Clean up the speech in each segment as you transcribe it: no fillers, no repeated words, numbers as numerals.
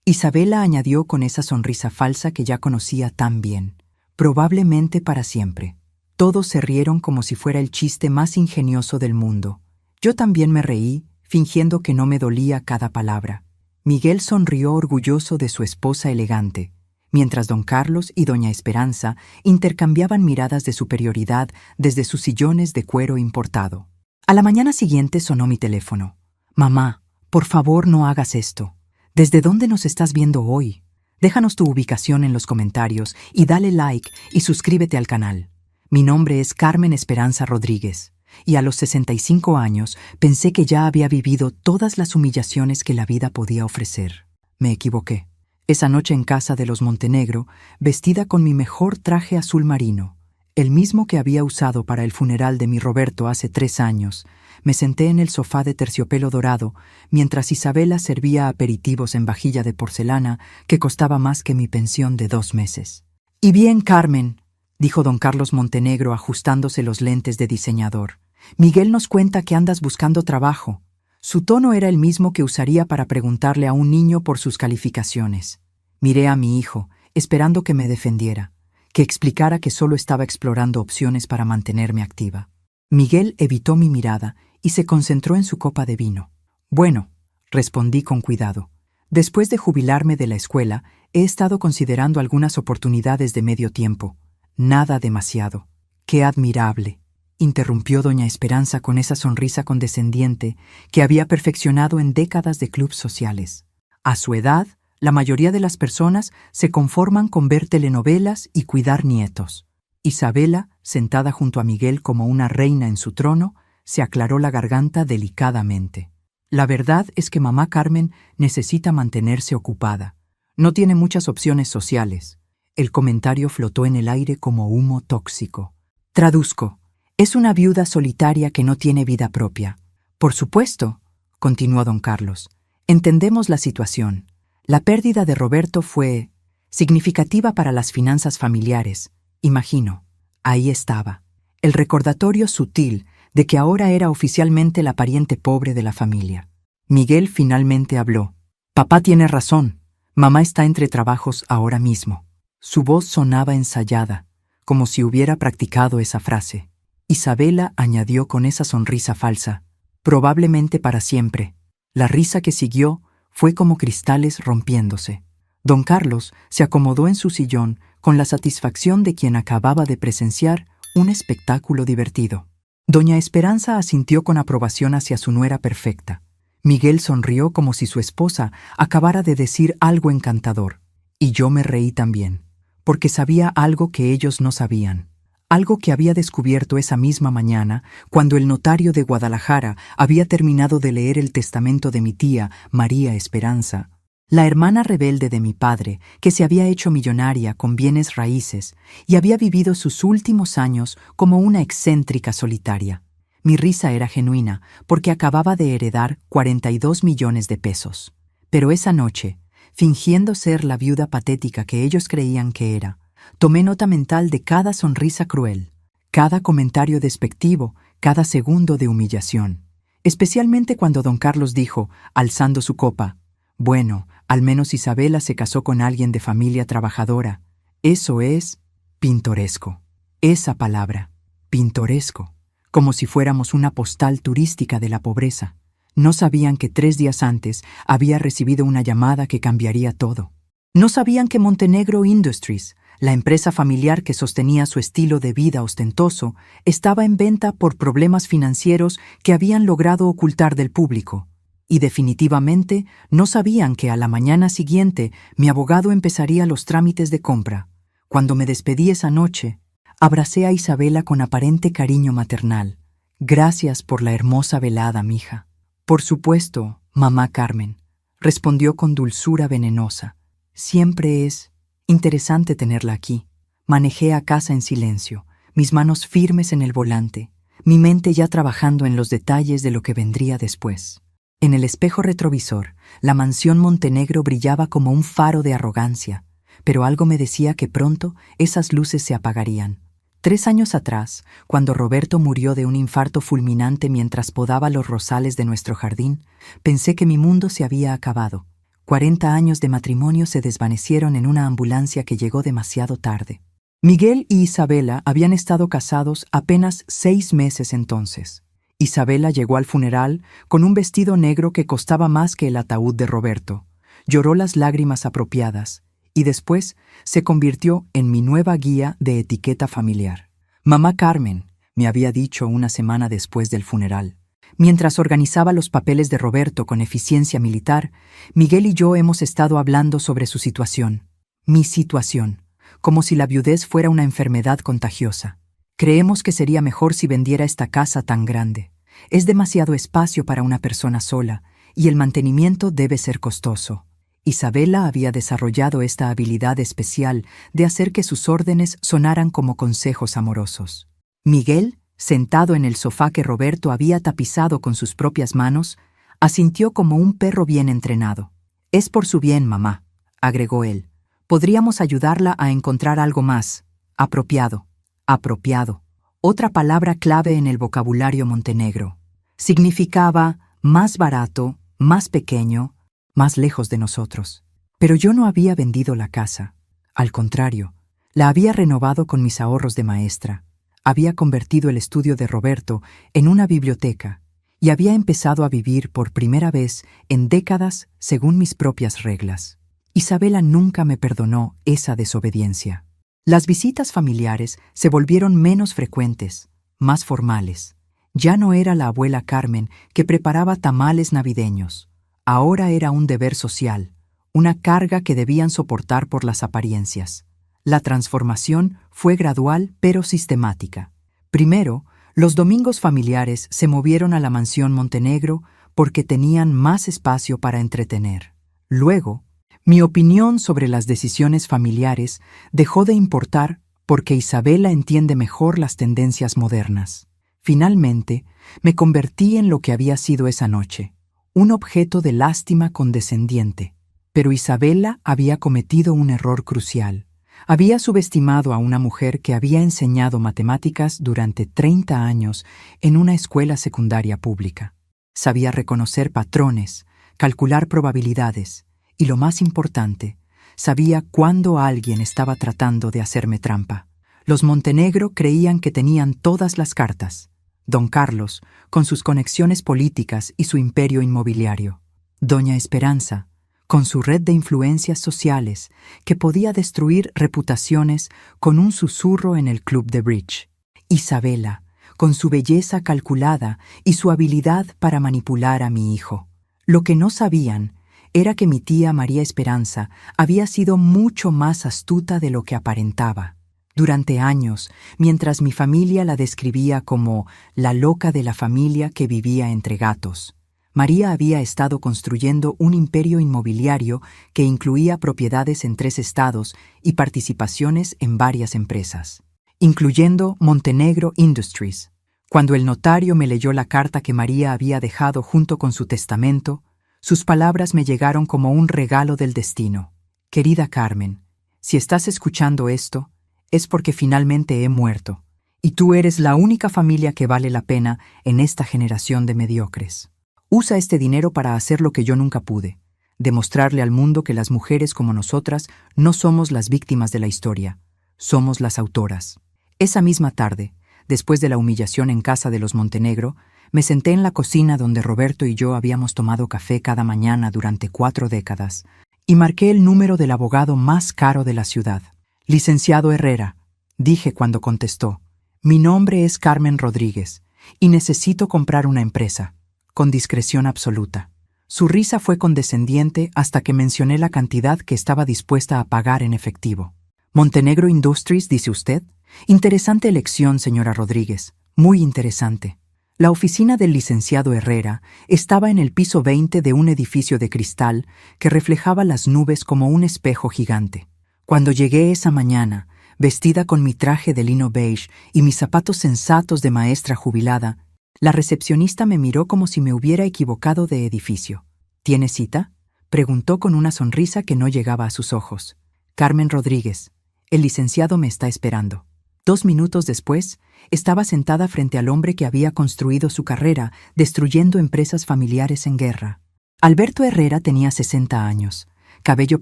Isabela añadió con esa sonrisa falsa que ya conocía tan bien. Probablemente para siempre. Todos se rieron como si fuera el chiste más ingenioso del mundo. Yo también me reí, fingiendo que no me dolía cada palabra. Miguel sonrió orgulloso de su esposa elegante, mientras don Carlos y doña Esperanza intercambiaban miradas de superioridad desde sus sillones de cuero importado. A la mañana siguiente sonó mi teléfono. «Mamá, por favor no hagas esto. ¿Desde dónde nos estás viendo hoy? Déjanos tu ubicación en los comentarios y dale like y suscríbete al canal. Mi nombre es Carmen Esperanza Rodríguez, y a los 65 años pensé que ya había vivido todas las humillaciones que la vida podía ofrecer. Me equivoqué. Esa noche en casa de los Montenegro, vestida con mi mejor traje azul marino, el mismo que había usado para el funeral de mi Roberto hace 3 años, me senté en el sofá de terciopelo dorado mientras Isabela servía aperitivos en vajilla de porcelana que costaba más que mi pensión de 2 meses. «Y bien, Carmen», dijo don Carlos Montenegro ajustándose los lentes de diseñador. «Miguel nos cuenta que andas buscando trabajo». Su tono era el mismo que usaría para preguntarle a un niño por sus calificaciones. Miré a mi hijo, esperando que me defendiera, que explicara que solo estaba explorando opciones para mantenerme activa. Miguel evitó mi mirada y se concentró en su copa de vino. «Bueno», respondí con cuidado. «Después de jubilarme de la escuela, he estado considerando algunas oportunidades de medio tiempo. Nada demasiado». «¡Qué admirable!», interrumpió doña Esperanza con esa sonrisa condescendiente que había perfeccionado en décadas de clubs sociales. A su edad, la mayoría de las personas se conforman con ver telenovelas y cuidar nietos. Isabela, sentada junto a Miguel como una reina en su trono, se aclaró la garganta delicadamente. «La verdad es que mamá Carmen necesita mantenerse ocupada. No tiene muchas opciones sociales». El comentario flotó en el aire como humo tóxico. Traduzco. «Es una viuda solitaria que no tiene vida propia». «Por supuesto», continuó don Carlos. «Entendemos la situación. La pérdida de Roberto fue significativa para las finanzas familiares, imagino». Ahí estaba, el recordatorio sutil de que ahora era oficialmente la pariente pobre de la familia. Miguel finalmente habló. «Papá tiene razón. Mamá está entre trabajos ahora mismo». Su voz sonaba ensayada, como si hubiera practicado esa frase. Isabela añadió con esa sonrisa falsa, «probablemente para siempre». La risa que siguió fue como cristales rompiéndose. Don Carlos se acomodó en su sillón con la satisfacción de quien acababa de presenciar un espectáculo divertido. Doña Esperanza asintió con aprobación hacia su nuera perfecta. Miguel sonrió como si su esposa acabara de decir algo encantador. Y yo me reí también, porque sabía algo que ellos no sabían. Algo que había descubierto esa misma mañana cuando el notario de Guadalajara había terminado de leer el testamento de mi tía, María Esperanza, la hermana rebelde de mi padre, que se había hecho millonaria con bienes raíces y había vivido sus últimos años como una excéntrica solitaria. Mi risa era genuina, porque acababa de heredar 42 millones de pesos. Pero esa noche, fingiendo ser la viuda patética que ellos creían que era, tomé nota mental de cada sonrisa cruel, cada comentario despectivo, cada segundo de humillación. Especialmente cuando don Carlos dijo, alzando su copa, «Bueno, al menos Isabela se casó con alguien de familia trabajadora. Eso es pintoresco». Esa palabra, pintoresco, como si fuéramos una postal turística de la pobreza. No sabían que 3 días antes había recibido una llamada que cambiaría todo. No sabían que Montenegro Industries, la empresa familiar que sostenía su estilo de vida ostentoso, estaba en venta por problemas financieros que habían logrado ocultar del público. Y definitivamente no sabían que a la mañana siguiente mi abogado empezaría los trámites de compra. Cuando me despedí esa noche, abracé a Isabela con aparente cariño maternal. «Gracias por la hermosa velada, mija». «Por supuesto, mamá Carmen», respondió con dulzura venenosa. «Siempre es interesante tenerla aquí». Manejé a casa en silencio, mis manos firmes en el volante, mi mente ya trabajando en los detalles de lo que vendría después. En el espejo retrovisor, la mansión Montenegro brillaba como un faro de arrogancia, pero algo me decía que pronto esas luces se apagarían. 3 años atrás, cuando Roberto murió de un infarto fulminante mientras podaba los rosales de nuestro jardín, pensé que mi mundo se había acabado. 40 años de matrimonio se desvanecieron en una ambulancia que llegó demasiado tarde. Miguel y Isabela habían estado casados apenas 6 meses entonces. Isabela llegó al funeral con un vestido negro que costaba más que el ataúd de Roberto. Lloró las lágrimas apropiadas y después se convirtió en mi nueva guía de etiqueta familiar. Mamá Carmen, me había dicho una semana después del funeral. Mientras organizaba los papeles de Roberto con eficiencia militar, Miguel y yo hemos estado hablando sobre su situación. Mi situación, como si la viudez fuera una enfermedad contagiosa. Creemos que sería mejor si vendiera esta casa tan grande. Es demasiado espacio para una persona sola, y el mantenimiento debe ser costoso. Isabela había desarrollado esta habilidad especial de hacer que sus órdenes sonaran como consejos amorosos. Miguel, sentado en el sofá que Roberto había tapizado con sus propias manos, asintió como un perro bien entrenado. «Es por su bien, mamá», agregó él. «Podríamos ayudarla a encontrar algo más. Apropiado. Apropiado. Otra palabra clave en el vocabulario montenegro. Significaba más barato, más pequeño, más lejos de nosotros. Pero yo no había vendido la casa. Al contrario, la había renovado con mis ahorros de maestra. Había convertido el estudio de Roberto en una biblioteca y había empezado a vivir por primera vez en décadas según mis propias reglas. Isabela nunca me perdonó esa desobediencia. Las visitas familiares se volvieron menos frecuentes, más formales. Ya no era la abuela Carmen que preparaba tamales navideños. Ahora era un deber social, una carga que debían soportar por las apariencias. La transformación fue gradual pero sistemática. Primero, los domingos familiares se movieron a la mansión Montenegro porque tenían más espacio para entretener. Luego, mi opinión sobre las decisiones familiares dejó de importar porque Isabela entiende mejor las tendencias modernas. Finalmente, me convertí en lo que había sido esa noche, un objeto de lástima condescendiente. Pero Isabela había cometido un error crucial. Había subestimado a una mujer que había enseñado matemáticas durante 30 años en una escuela secundaria pública. Sabía reconocer patrones, calcular probabilidades y, lo más importante, sabía cuándo alguien estaba tratando de hacerme trampa. Los Montenegro creían que tenían todas las cartas. Don Carlos, con sus conexiones políticas y su imperio inmobiliario. Doña Esperanza, con su red de influencias sociales que podía destruir reputaciones con un susurro en el club de bridge. Isabela, con su belleza calculada y su habilidad para manipular a mi hijo. Lo que no sabían era que mi tía María Esperanza había sido mucho más astuta de lo que aparentaba. Durante años, mientras mi familia la describía como la loca de la familia que vivía entre gatos, María había estado construyendo un imperio inmobiliario que incluía propiedades en 3 estados y participaciones en varias empresas, incluyendo Montenegro Industries. Cuando el notario me leyó la carta que María había dejado junto con su testamento, sus palabras me llegaron como un regalo del destino. Querida Carmen, si estás escuchando esto, es porque finalmente he muerto, y tú eres la única familia que vale la pena en esta generación de mediocres. Usa este dinero para hacer lo que yo nunca pude, demostrarle al mundo que las mujeres como nosotras no somos las víctimas de la historia, somos las autoras. Esa misma tarde, después de la humillación en casa de los Montenegro, me senté en la cocina donde Roberto y yo habíamos tomado café cada mañana durante 4 décadas, y marqué el número del abogado más caro de la ciudad. «Licenciado Herrera», dije cuando contestó, «mi nombre es Carmen Rodríguez y necesito comprar una empresa», con discreción absoluta. Su risa fue condescendiente hasta que mencioné la cantidad que estaba dispuesta a pagar en efectivo. «Montenegro Industries, dice usted. Interesante elección, señora Rodríguez, muy interesante». La oficina del licenciado Herrera estaba en el piso 20 de un edificio de cristal que reflejaba las nubes como un espejo gigante. Cuando llegué esa mañana, vestida con mi traje de lino beige y mis zapatos sensatos de maestra jubilada, la recepcionista me miró como si me hubiera equivocado de edificio. «¿Tiene cita?», preguntó con una sonrisa que no llegaba a sus ojos. «Carmen Rodríguez, el licenciado me está esperando». 2 minutos después, estaba sentada frente al hombre que había construido su carrera destruyendo empresas familiares en guerra. Alberto Herrera tenía 60 años, cabello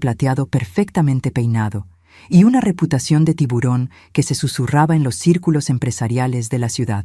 plateado perfectamente peinado, y una reputación de tiburón que se susurraba en los círculos empresariales de la ciudad.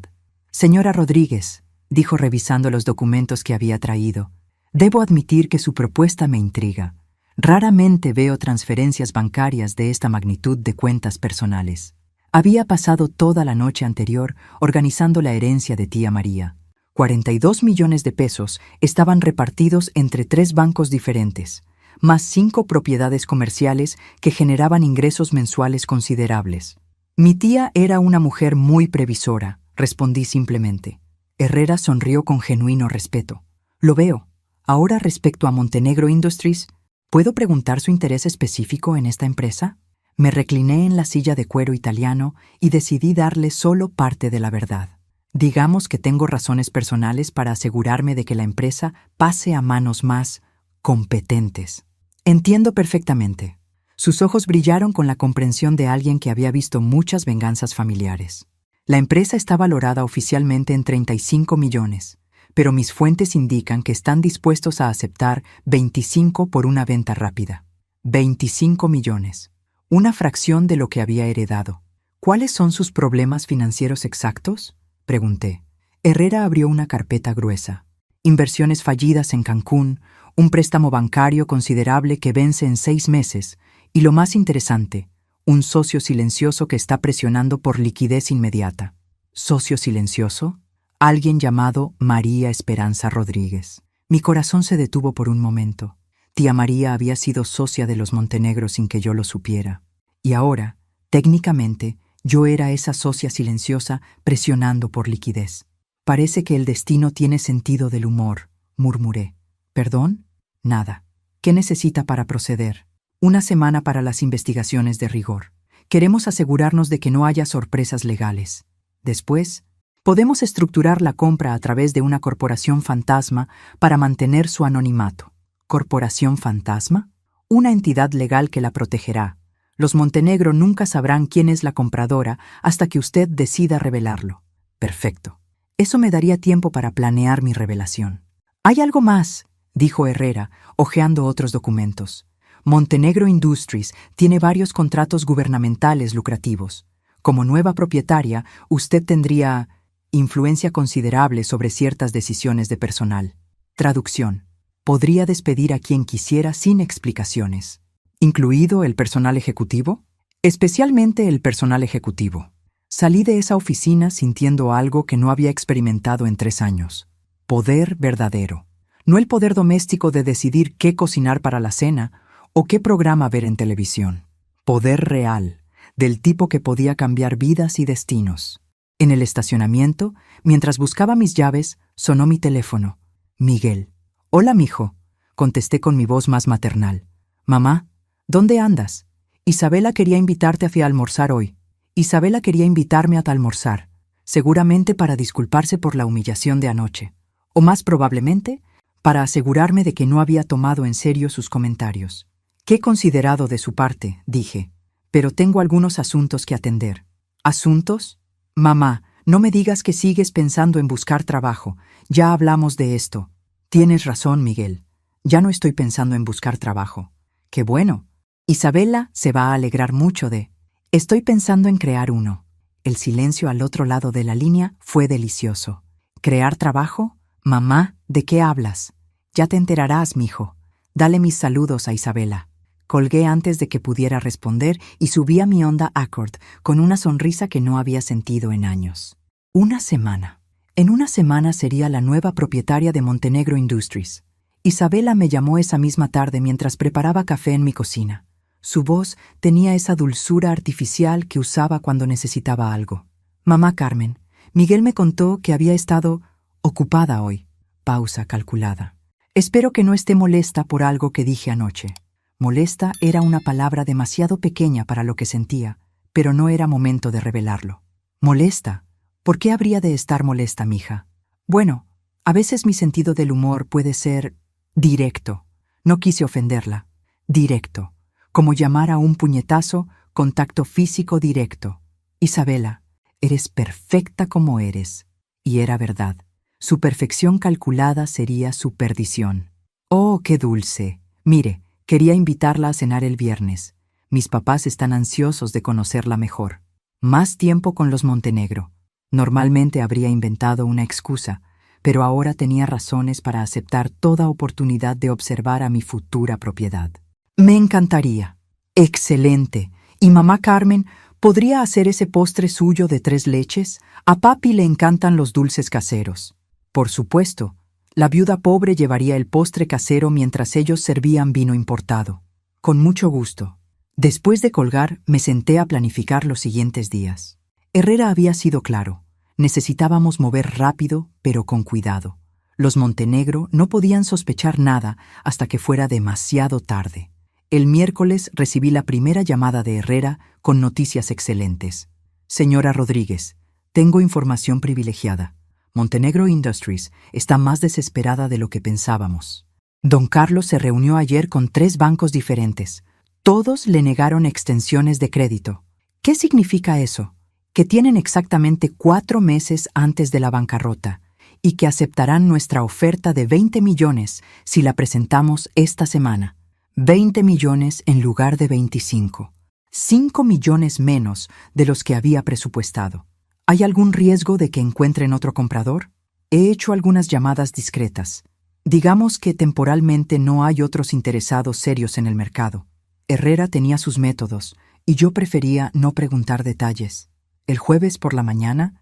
«Señora Rodríguez», dijo revisando los documentos que había traído, «debo admitir que su propuesta me intriga. Raramente veo transferencias bancarias de esta magnitud de cuentas personales». Había pasado toda la noche anterior organizando la herencia de tía María. 42 millones de pesos estaban repartidos entre 3 bancos diferentes, más 5 propiedades comerciales que generaban ingresos mensuales considerables. «Mi tía era una mujer muy previsora», respondí simplemente. Herrera sonrió con genuino respeto. «Lo veo. Ahora, respecto a Montenegro Industries, ¿puedo preguntar su interés específico en esta empresa?» Me recliné en la silla de cuero italiano y decidí darle solo parte de la verdad. Digamos que tengo razones personales para asegurarme de que la empresa pase a manos más competentes. Entiendo perfectamente. Sus ojos brillaron con la comprensión de alguien que había visto muchas venganzas familiares. La empresa está valorada oficialmente en 35 millones, pero mis fuentes indican que están dispuestos a aceptar 25 por una venta rápida. 25 millones. Una fracción de lo que había heredado. ¿Cuáles son sus problemas financieros exactos?, pregunté. Herrera abrió una carpeta gruesa. Inversiones fallidas en Cancún, un préstamo bancario considerable que vence en 6 meses y, lo más interesante, un socio silencioso que está presionando por liquidez inmediata. ¿Socio silencioso? Alguien llamado María Esperanza Rodríguez. Mi corazón se detuvo por un momento. Tía María había sido socia de los Montenegro sin que yo lo supiera. Y ahora, técnicamente, yo era esa socia silenciosa presionando por liquidez. «Parece que el destino tiene sentido del humor», murmuré. «¿Perdón?» «Nada. ¿Qué necesita para proceder?» «Una semana para las investigaciones de rigor. Queremos asegurarnos de que no haya sorpresas legales. Después, podemos estructurar la compra a través de una corporación fantasma para mantener su anonimato». ¿Corporación fantasma? Una entidad legal que la protegerá. Los Montenegro nunca sabrán quién es la compradora hasta que usted decida revelarlo. Perfecto. Eso me daría tiempo para planear mi revelación. «Hay algo más», dijo Herrera, hojeando otros documentos. «Montenegro Industries tiene varios contratos gubernamentales lucrativos. Como nueva propietaria, usted tendría influencia considerable sobre ciertas decisiones de personal». Traducción. Podría despedir a quien quisiera sin explicaciones. ¿Incluido el personal ejecutivo? Especialmente el personal ejecutivo. Salí de esa oficina sintiendo algo que no había experimentado en 3 años. Poder verdadero. No el poder doméstico de decidir qué cocinar para la cena o qué programa ver en televisión. Poder real, del tipo que podía cambiar vidas y destinos. En el estacionamiento, mientras buscaba mis llaves, sonó mi teléfono. Miguel. «Hola, mijo», contesté con mi voz más maternal. «Mamá, ¿dónde andas? Isabela quería invitarte a almorzar hoy». Isabela quería invitarme a almorzar, seguramente para disculparse por la humillación de anoche, o más probablemente, para asegurarme de que no había tomado en serio sus comentarios. «Qué considerado de su parte», dije, «pero tengo algunos asuntos que atender». «¿Asuntos? Mamá, no me digas que sigues pensando en buscar trabajo. Ya hablamos de esto». «Tienes razón, Miguel. Ya no estoy pensando en buscar trabajo». «Qué bueno. Isabela se va a alegrar mucho de...» «Estoy pensando en crear uno». El silencio al otro lado de la línea fue delicioso. «¿Crear trabajo? Mamá, ¿de qué hablas?» «Ya te enterarás, mijo. Dale mis saludos a Isabela». Colgué antes de que pudiera responder y subí a mi Honda Accord con una sonrisa que no había sentido en años. Una semana. En una semana sería la nueva propietaria de Montenegro Industries. Isabela me llamó esa misma tarde mientras preparaba café en mi cocina. Su voz tenía esa dulzura artificial que usaba cuando necesitaba algo. «Mamá Carmen, Miguel me contó que había estado ocupada hoy». Pausa calculada. «Espero que no esté molesta por algo que dije anoche». Molesta era una palabra demasiado pequeña para lo que sentía, pero no era momento de revelarlo. «¿Molesta? ¿Por qué habría de estar molesta, mija?» «Bueno, a veces mi sentido del humor puede ser directo». No quise ofenderla. «Directo. Como llamar a un puñetazo, contacto físico directo». «Isabela, eres perfecta como eres». Y era verdad. Su perfección calculada sería su perdición. Oh, qué dulce. Mire, quería invitarla a cenar el viernes. Mis papás están ansiosos de conocerla mejor. Más tiempo con los Montenegro. Normalmente habría inventado una excusa, pero ahora tenía razones para aceptar toda oportunidad de observar a mi futura propiedad. Me encantaría. Excelente. ¿Y mamá Carmen podría hacer ese postre suyo de 3 leches? A papi le encantan los dulces caseros. Por supuesto. La viuda pobre llevaría el postre casero mientras ellos servían vino importado. Con mucho gusto. Después de colgar, me senté a planificar los siguientes días. Herrera había sido claro. Necesitábamos mover rápido, pero con cuidado. Los Montenegro no podían sospechar nada hasta que fuera demasiado tarde. El miércoles recibí la primera llamada de Herrera con noticias excelentes. Señora Rodríguez, tengo información privilegiada. Montenegro Industries está más desesperada de lo que pensábamos. Don Carlos se reunió ayer con 3 bancos diferentes. Todos le negaron extensiones de crédito. ¿Qué significa eso? Que tienen exactamente 4 meses antes de la bancarrota y que aceptarán nuestra oferta de 20 millones si la presentamos esta semana. 20 millones en lugar de 25. 5 millones menos de los que había presupuestado. ¿Hay algún riesgo de que encuentren otro comprador? He hecho algunas llamadas discretas. Digamos que temporalmente no hay otros interesados serios en el mercado. Herrera tenía sus métodos y yo prefería no preguntar detalles. El jueves por la mañana,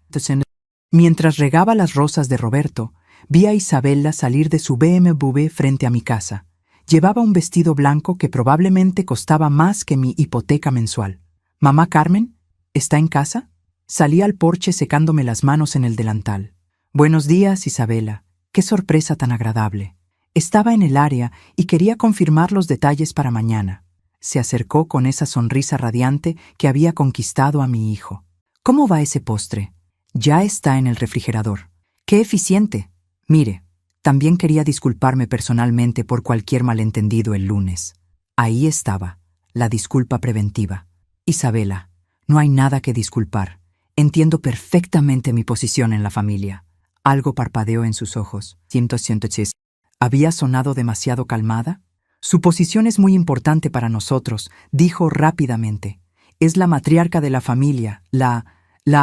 mientras regaba las rosas de Roberto, vi a Isabela salir de su BMW frente a mi casa. Llevaba un vestido blanco que probablemente costaba más que mi hipoteca mensual. ¿Mamá Carmen? ¿Está en casa? Salí al porche secándome las manos en el delantal. Buenos días, Isabela. Qué sorpresa tan agradable. Estaba en el área y quería confirmar los detalles para mañana. Se acercó con esa sonrisa radiante que había conquistado a mi hijo. ¿Cómo va ese postre? Ya está en el refrigerador. ¡Qué eficiente! Mire, también quería disculparme personalmente por cualquier malentendido el lunes. Ahí estaba, la disculpa preventiva. Isabela, no hay nada que disculpar. Entiendo perfectamente mi posición en la familia. Algo parpadeó en sus ojos. ¿Había sonado demasiado calmada? Su posición es muy importante para nosotros, dijo rápidamente. Es la matriarca de la familia, la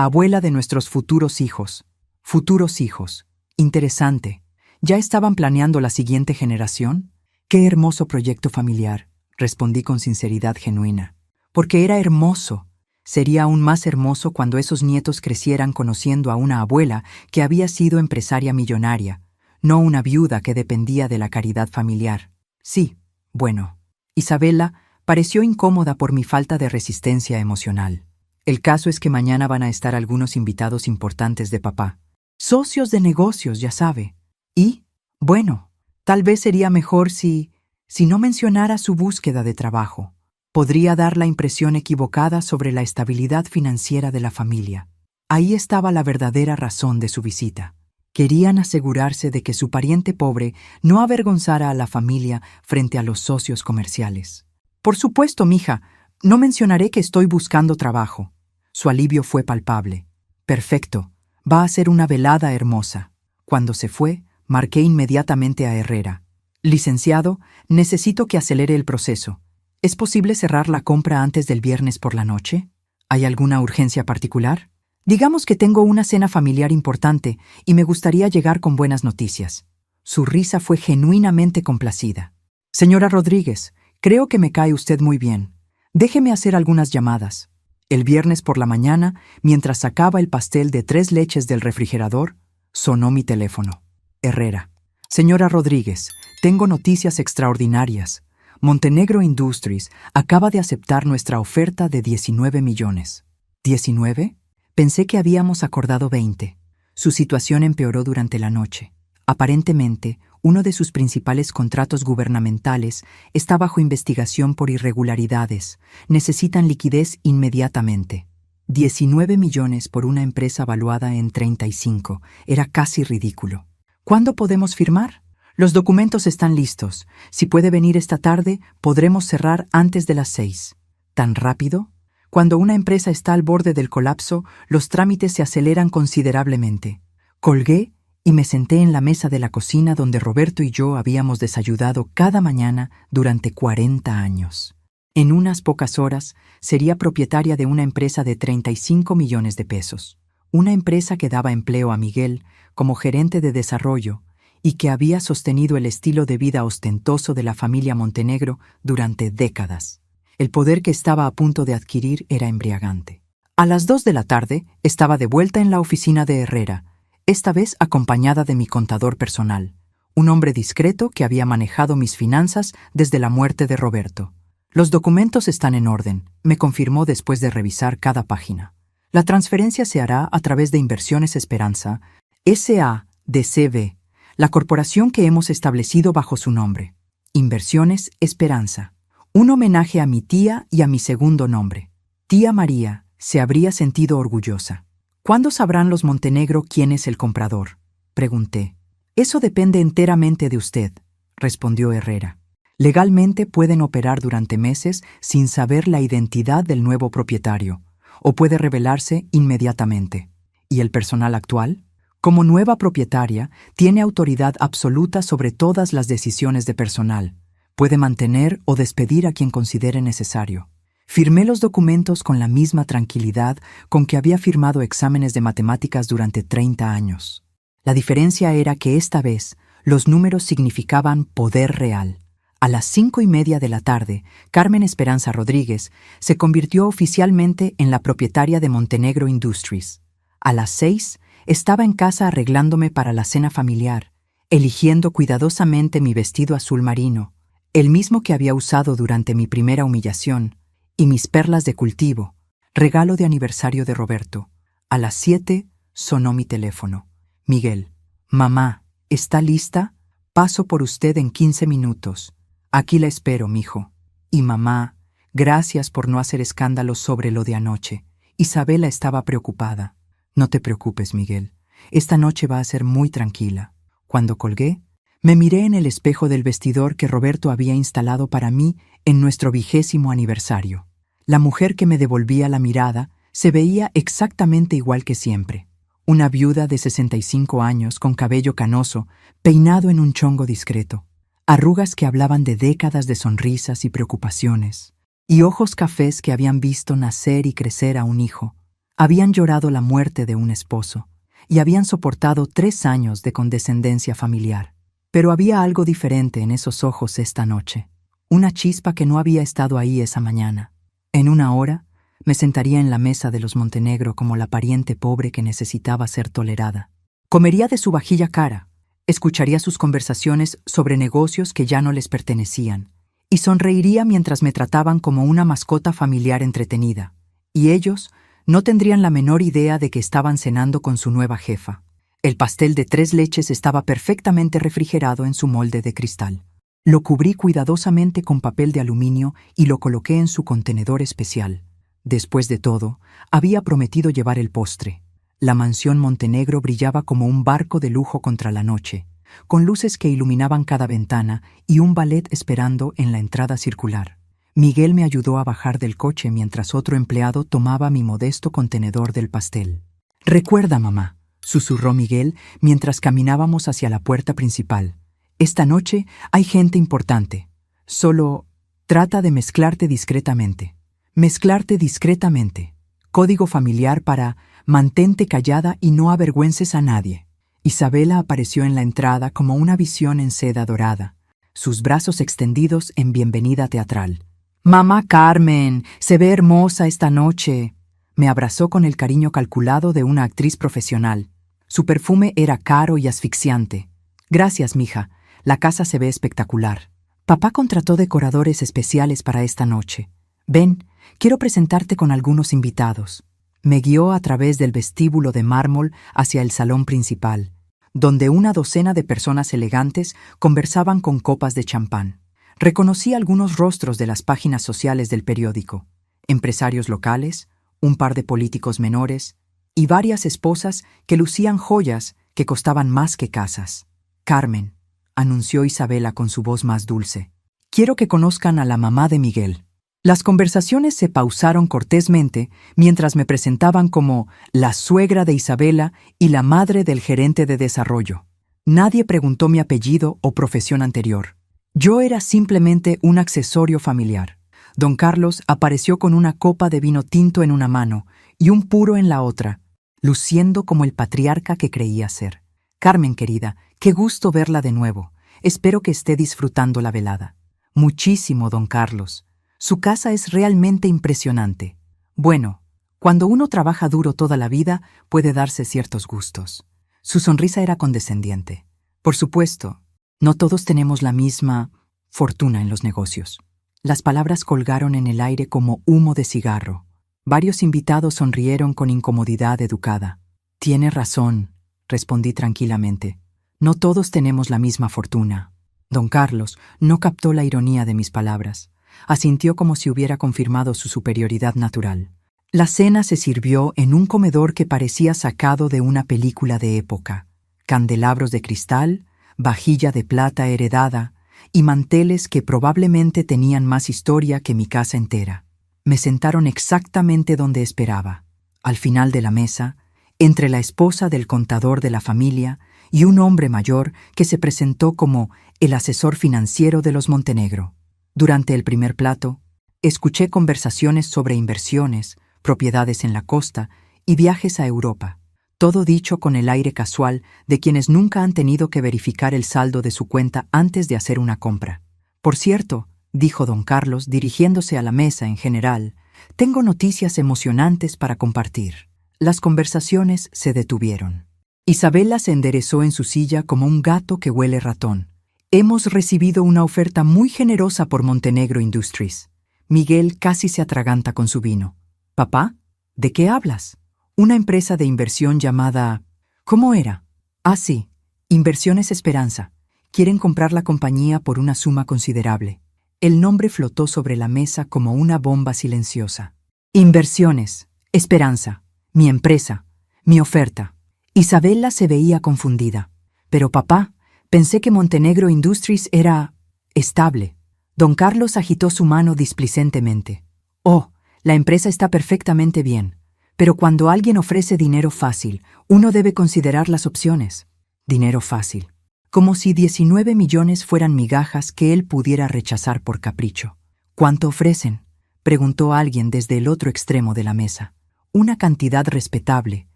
abuela de nuestros futuros hijos. Futuros hijos. Interesante. ¿Ya estaban planeando la siguiente generación? Qué hermoso proyecto familiar, respondí con sinceridad genuina. Porque era hermoso. Sería aún más hermoso cuando esos nietos crecieran conociendo a una abuela que había sido empresaria millonaria, no una viuda que dependía de la caridad familiar. Sí, bueno. Isabela pareció incómoda por mi falta de resistencia emocional. El caso es que mañana van a estar algunos invitados importantes de papá. Socios de negocios, ya sabe. Y, bueno, tal vez sería mejor si no mencionara su búsqueda de trabajo. Podría dar la impresión equivocada sobre la estabilidad financiera de la familia. Ahí estaba la verdadera razón de su visita. Querían asegurarse de que su pariente pobre no avergonzara a la familia frente a los socios comerciales. Por supuesto, mija, no mencionaré que estoy buscando trabajo. Su alivio fue palpable. Perfecto, va a ser una velada hermosa. Cuando se fue, marqué inmediatamente a Herrera. Licenciado, necesito que acelere el proceso. ¿Es posible cerrar la compra antes del viernes por la noche? ¿Hay alguna urgencia particular? Digamos que tengo una cena familiar importante y me gustaría llegar con buenas noticias. Su risa fue genuinamente complacida. Señora Rodríguez, creo que me cae usted muy bien. Déjeme hacer algunas llamadas. El viernes por la mañana, mientras sacaba el pastel de 3 leches del refrigerador, sonó mi teléfono. Herrera. Señora Rodríguez, tengo noticias extraordinarias. Montenegro Industries acaba de aceptar nuestra oferta de 19 millones. ¿19? Pensé que habíamos acordado 20. Su situación empeoró durante la noche. Aparentemente, uno de sus principales contratos gubernamentales está bajo investigación por irregularidades. Necesitan liquidez inmediatamente. 19 millones por una empresa valuada en 35. Era casi ridículo. ¿Cuándo podemos firmar? Los documentos están listos. Si puede venir esta tarde, podremos cerrar antes de las 6. ¿Tan rápido? Cuando una empresa está al borde del colapso, los trámites se aceleran considerablemente. Colgué y me senté en la mesa de la cocina donde Roberto y yo habíamos desayunado cada mañana durante 40 años. En unas pocas horas sería propietaria de una empresa de 35 millones de pesos. Una empresa que daba empleo a Miguel como gerente de desarrollo y que había sostenido el estilo de vida ostentoso de la familia Montenegro durante décadas. El poder que estaba a punto de adquirir era embriagante. A las 2 de la tarde estaba de vuelta en la oficina de Herrera, esta vez acompañada de mi contador personal, un hombre discreto que había manejado mis finanzas desde la muerte de Roberto. Los documentos están en orden, me confirmó después de revisar cada página. La transferencia se hará a través de Inversiones Esperanza, S.A.D.C.V., la corporación que hemos establecido bajo su nombre. Inversiones Esperanza. Un homenaje a mi tía y a mi segundo nombre. Tía María se habría sentido orgullosa. ¿Cuándo sabrán los Montenegro quién es el comprador?, pregunté. Eso depende enteramente de usted, respondió Herrera. Legalmente pueden operar durante meses sin saber la identidad del nuevo propietario, o puede revelarse inmediatamente. ¿Y el personal actual? Como nueva propietaria, tiene autoridad absoluta sobre todas las decisiones de personal. Puede mantener o despedir a quien considere necesario. Firmé los documentos con la misma tranquilidad con que había firmado exámenes de matemáticas durante 30 años. La diferencia era que esta vez los números significaban poder real. A las 5:30 de la tarde, Carmen Esperanza Rodríguez se convirtió oficialmente en la propietaria de Montenegro Industries. A las 6 estaba en casa arreglándome para la cena familiar, eligiendo cuidadosamente mi vestido azul marino, el mismo que había usado durante mi primera humillación, y mis perlas de cultivo, regalo de aniversario de Roberto. A las 7 sonó mi teléfono. Miguel: mamá, ¿está lista? Paso por usted en 15 minutos. Aquí la espero, mijo. Y mamá, gracias por no hacer escándalo sobre lo de anoche. Isabela estaba preocupada. No te preocupes, Miguel. Esta noche va a ser muy tranquila. Cuando colgué, me miré en el espejo del vestidor que Roberto había instalado para mí en nuestro 20º aniversario. La mujer que me devolvía la mirada se veía exactamente igual que siempre. Una viuda de 65 años con cabello canoso, peinado en un chongo discreto. Arrugas que hablaban de décadas de sonrisas y preocupaciones. Y ojos cafés que habían visto nacer y crecer a un hijo. Habían llorado la muerte de un esposo y habían soportado 3 años de condescendencia familiar. Pero había algo diferente en esos ojos esta noche. Una chispa que no había estado ahí esa mañana. En una hora, me sentaría en la mesa de los Montenegro como la pariente pobre que necesitaba ser tolerada. Comería de su vajilla cara, escucharía sus conversaciones sobre negocios que ya no les pertenecían, y sonreiría mientras me trataban como una mascota familiar entretenida. Y ellos no tendrían la menor idea de que estaban cenando con su nueva jefa. El pastel de 3 leches estaba perfectamente refrigerado en su molde de cristal. Lo cubrí cuidadosamente con papel de aluminio y lo coloqué en su contenedor especial. Después de todo, había prometido llevar el postre. La mansión Montenegro brillaba como un barco de lujo contra la noche, con luces que iluminaban cada ventana y un ballet esperando en la entrada circular. Miguel me ayudó a bajar del coche mientras otro empleado tomaba mi modesto contenedor del pastel. «Recuerda, mamá», susurró Miguel mientras caminábamos hacia la puerta principal. «Esta noche hay gente importante. Solo trata de mezclarte discretamente. Mezclarte discretamente. Código familiar para mantente callada y no avergüences a nadie». Isabela apareció en la entrada como una visión en seda dorada, sus brazos extendidos en bienvenida teatral. «Mamá Carmen, se ve hermosa esta noche». Me abrazó con el cariño calculado de una actriz profesional. Su perfume era caro y asfixiante. «Gracias, mija. La casa se ve espectacular. Papá contrató decoradores especiales para esta noche. Ven, quiero presentarte con algunos invitados». Me guió a través del vestíbulo de mármol hacia el salón principal, donde una docena de personas elegantes conversaban con copas de champán. Reconocí algunos rostros de las páginas sociales del periódico, empresarios locales, un par de políticos menores y varias esposas que lucían joyas que costaban más que casas. «Carmen», anunció Isabela con su voz más dulce, «quiero que conozcan a la mamá de Miguel». Las conversaciones se pausaron cortésmente mientras me presentaban como la suegra de Isabela y la madre del gerente de desarrollo. Nadie preguntó mi apellido o profesión anterior. Yo era simplemente un accesorio familiar. Don Carlos apareció con una copa de vino tinto en una mano y un puro en la otra, luciendo como el patriarca que creía ser. Carmen, querida, qué gusto verla de nuevo. Espero que esté disfrutando la velada. Muchísimo, don Carlos. Su casa es realmente impresionante. Bueno, cuando uno trabaja duro toda la vida, puede darse ciertos gustos. Su sonrisa era condescendiente. Por supuesto, no todos tenemos la misma fortuna en los negocios. Las palabras colgaron en el aire como humo de cigarro. Varios invitados sonrieron con incomodidad educada. Tiene razón, respondí tranquilamente. No todos tenemos la misma fortuna. Don Carlos no captó la ironía de mis palabras. Asintió como si hubiera confirmado su superioridad natural. La cena se sirvió en un comedor que parecía sacado de una película de época. Candelabros de cristal, vajilla de plata heredada y manteles que probablemente tenían más historia que mi casa entera. Me sentaron exactamente donde esperaba, al final de la mesa, entre la esposa del contador de la familia y un hombre mayor que se presentó como el asesor financiero de los Montenegro. Durante el primer plato, escuché conversaciones sobre inversiones, propiedades en la costa y viajes a Europa, todo dicho con el aire casual de quienes nunca han tenido que verificar el saldo de su cuenta antes de hacer una compra. Por cierto, dijo don Carlos dirigiéndose a la mesa en general, tengo noticias emocionantes para compartir. Las conversaciones se detuvieron. Isabela se enderezó en su silla como un gato que huele ratón. Hemos recibido una oferta muy generosa por Montenegro Industries. Miguel casi se atraganta con su vino. ¿Papá? ¿De qué hablas? Una empresa de inversión llamada... ¿Cómo era? Ah, sí. Inversiones Esperanza. Quieren comprar la compañía por una suma considerable. El nombre flotó sobre la mesa como una bomba silenciosa. Inversiones. Esperanza. Mi empresa. Mi oferta. Isabela se veía confundida. Pero papá, pensé que Montenegro Industries era... estable. Don Carlos agitó su mano displicentemente. Oh, la empresa está perfectamente bien. Pero cuando alguien ofrece dinero fácil, uno debe considerar las opciones. Dinero fácil. Como si 19 millones fueran migajas que él pudiera rechazar por capricho. ¿Cuánto ofrecen?, preguntó alguien desde el otro extremo de la mesa. Una cantidad respetable,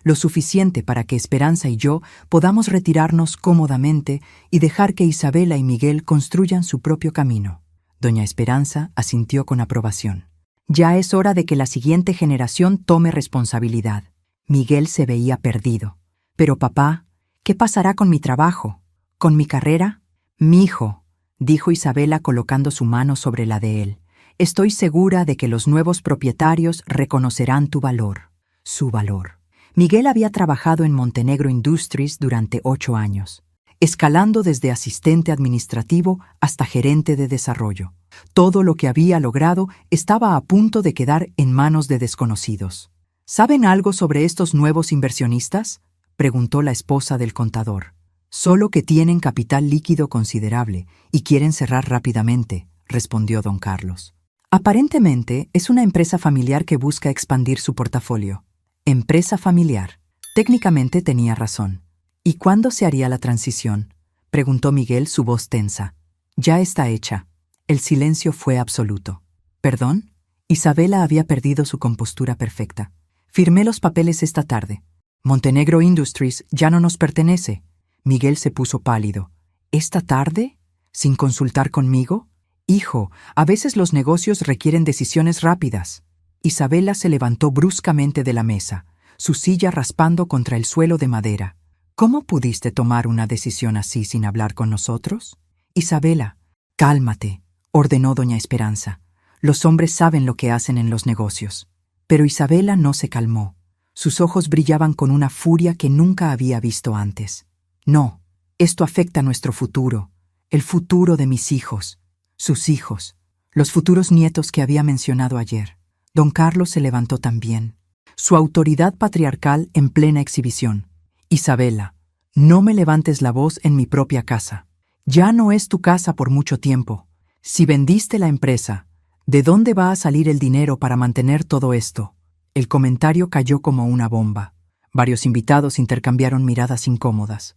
lo suficiente para que Esperanza y yo podamos retirarnos cómodamente y dejar que Isabela y Miguel construyan su propio camino. Doña Esperanza asintió con aprobación. Ya es hora de que la siguiente generación tome responsabilidad. Miguel se veía perdido. Pero papá, ¿qué pasará con mi trabajo? ¿Con mi carrera? Mijo, dijo Isabela colocando su mano sobre la de él. Estoy segura de que los nuevos propietarios reconocerán tu valor. Su valor. Miguel había trabajado en Montenegro Industries durante 8 años, escalando desde asistente administrativo hasta gerente de desarrollo. Todo lo que había logrado estaba a punto de quedar en manos de desconocidos. ¿Saben algo sobre estos nuevos inversionistas?, preguntó la esposa del contador. Solo que tienen capital líquido considerable y quieren cerrar rápidamente, respondió don Carlos. Aparentemente es una empresa familiar que busca expandir su portafolio. Empresa familiar. Técnicamente tenía razón. ¿Y cuándo se haría la transición?, preguntó Miguel, su voz tensa. Ya está hecha. El silencio fue absoluto. ¿Perdón? Isabela había perdido su compostura perfecta. Firmé los papeles esta tarde. Montenegro Industries ya no nos pertenece. Miguel se puso pálido. ¿Esta tarde? ¿Sin consultar conmigo? Hijo, a veces los negocios requieren decisiones rápidas. Isabela se levantó bruscamente de la mesa, su silla raspando contra el suelo de madera. ¿Cómo pudiste tomar una decisión así sin hablar con nosotros? Isabela, cálmate, ordenó doña Esperanza. Los hombres saben lo que hacen en los negocios. Pero Isabela no se calmó. Sus ojos brillaban con una furia que nunca había visto antes. No, esto afecta nuestro futuro, el futuro de mis hijos, sus hijos, los futuros nietos que había mencionado ayer. Don Carlos se levantó también, su autoridad patriarcal en plena exhibición. Isabela, no me levantes la voz en mi propia casa. Ya no es tu casa por mucho tiempo. Si vendiste la empresa, ¿De dónde va a salir el dinero para mantener todo esto? El comentario cayó como una bomba. Varios invitados intercambiaron miradas incómodas.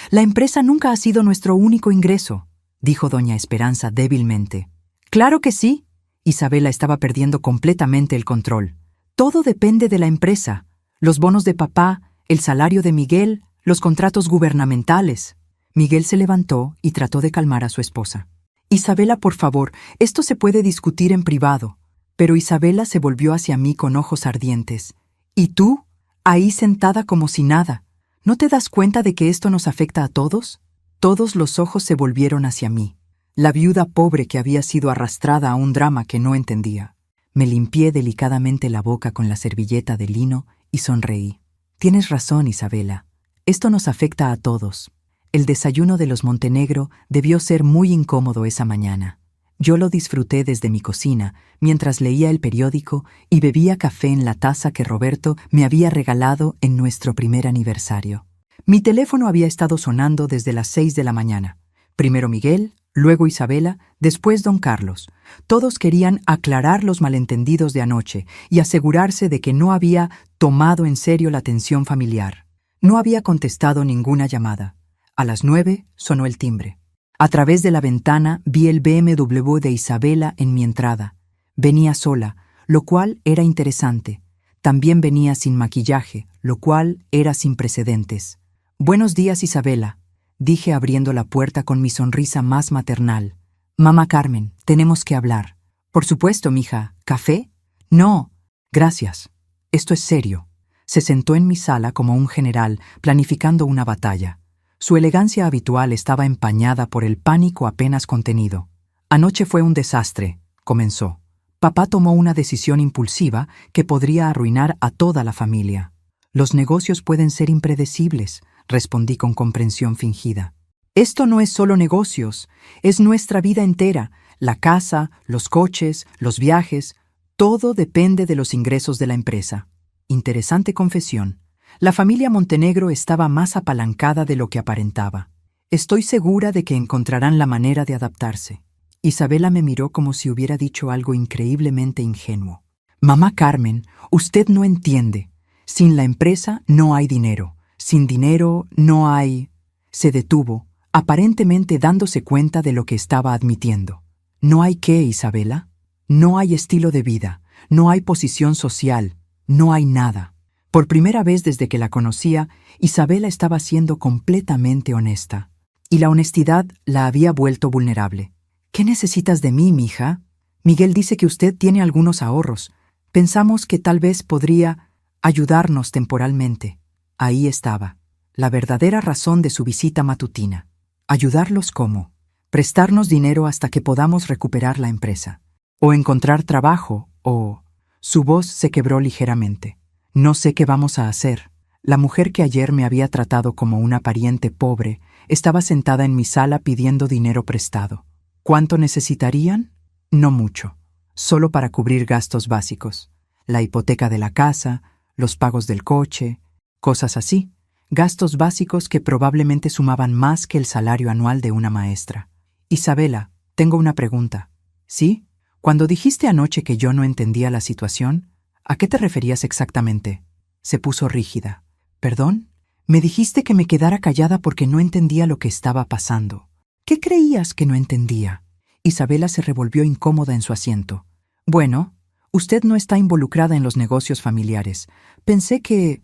La empresa nunca ha sido nuestro único ingreso, dijo doña Esperanza débilmente. Claro que sí. Isabela estaba perdiendo completamente el control. Todo depende de la empresa. Los bonos de papá, el salario de Miguel, los contratos gubernamentales. Miguel se levantó y trató de calmar a su esposa. Isabela, por favor, esto se puede discutir en privado. Pero Isabela se volvió hacia mí con ojos ardientes. ¿Y tú? Ahí sentada como si nada. ¿No te das cuenta de que esto nos afecta a todos? Todos los ojos se volvieron hacia mí. La viuda pobre que había sido arrastrada a un drama que no entendía. Me limpié delicadamente la boca con la servilleta de lino y sonreí. Tienes razón, Isabela. Esto nos afecta a todos. El desayuno de los Montenegro debió ser muy incómodo esa mañana. Yo lo disfruté desde mi cocina, mientras leía el periódico y bebía café en la taza que Roberto me había regalado en nuestro primer aniversario. Mi teléfono había estado sonando desde las 6 de la mañana. Primero Miguel, luego Isabela, después don Carlos. Todos querían aclarar los malentendidos de anoche y asegurarse de que no había tomado en serio la tensión familiar. No había contestado ninguna llamada. A las 9 sonó el timbre. A través de la ventana vi el BMW de Isabela en mi entrada. Venía sola, lo cual era interesante. También venía sin maquillaje, lo cual era sin precedentes. «Buenos días, Isabela», dije abriendo la puerta con mi sonrisa más maternal. «Mamá Carmen, tenemos que hablar». «Por supuesto, mija. ¿Café?» «No, gracias. Esto es serio». Se sentó en mi sala como un general planificando una batalla. Su elegancia habitual estaba empañada por el pánico apenas contenido. «Anoche fue un desastre», comenzó. «Papá tomó una decisión impulsiva que podría arruinar a toda la familia». «Los negocios pueden ser impredecibles», respondí con comprensión fingida. «Esto no es solo negocios, es nuestra vida entera. La casa, los coches, los viajes, todo depende de los ingresos de la empresa». Interesante confesión. La familia Montenegro estaba más apalancada de lo que aparentaba. Estoy segura de que encontrarán la manera de adaptarse. Isabela me miró como si hubiera dicho algo increíblemente ingenuo. «Mamá Carmen, usted no entiende. Sin la empresa no hay dinero. Sin dinero no hay...» Se detuvo, aparentemente dándose cuenta de lo que estaba admitiendo. «¿No hay qué, Isabela? No hay estilo de vida, no hay posición social, no hay nada». Por primera vez desde que la conocía, Isabela estaba siendo completamente honesta. Y la honestidad la había vuelto vulnerable. «¿Qué necesitas de mí, mija? Miguel dice que usted tiene algunos ahorros. Pensamos que tal vez podría ayudarnos temporalmente». Ahí estaba, la verdadera razón de su visita matutina. ¿Ayudarlos cómo? Prestarnos dinero hasta que podamos recuperar la empresa. O encontrar trabajo, o... Su voz se quebró ligeramente. «No sé qué vamos a hacer». La mujer que ayer me había tratado como una pariente pobre estaba sentada en mi sala pidiendo dinero prestado. ¿Cuánto necesitarían? No mucho. Solo para cubrir gastos básicos. La hipoteca de la casa, los pagos del coche, cosas así. Gastos básicos que probablemente sumaban más que el salario anual de una maestra. «Isabela, tengo una pregunta». «¿Sí? Cuando dijiste anoche que yo no entendía la situación, ¿a qué te referías exactamente?». Se puso rígida. «¿Perdón? Me dijiste que me quedara callada porque no entendía lo que estaba pasando. ¿Qué creías que no entendía?». Isabela se revolvió incómoda en su asiento. «Bueno, usted no está involucrada en los negocios familiares. Pensé que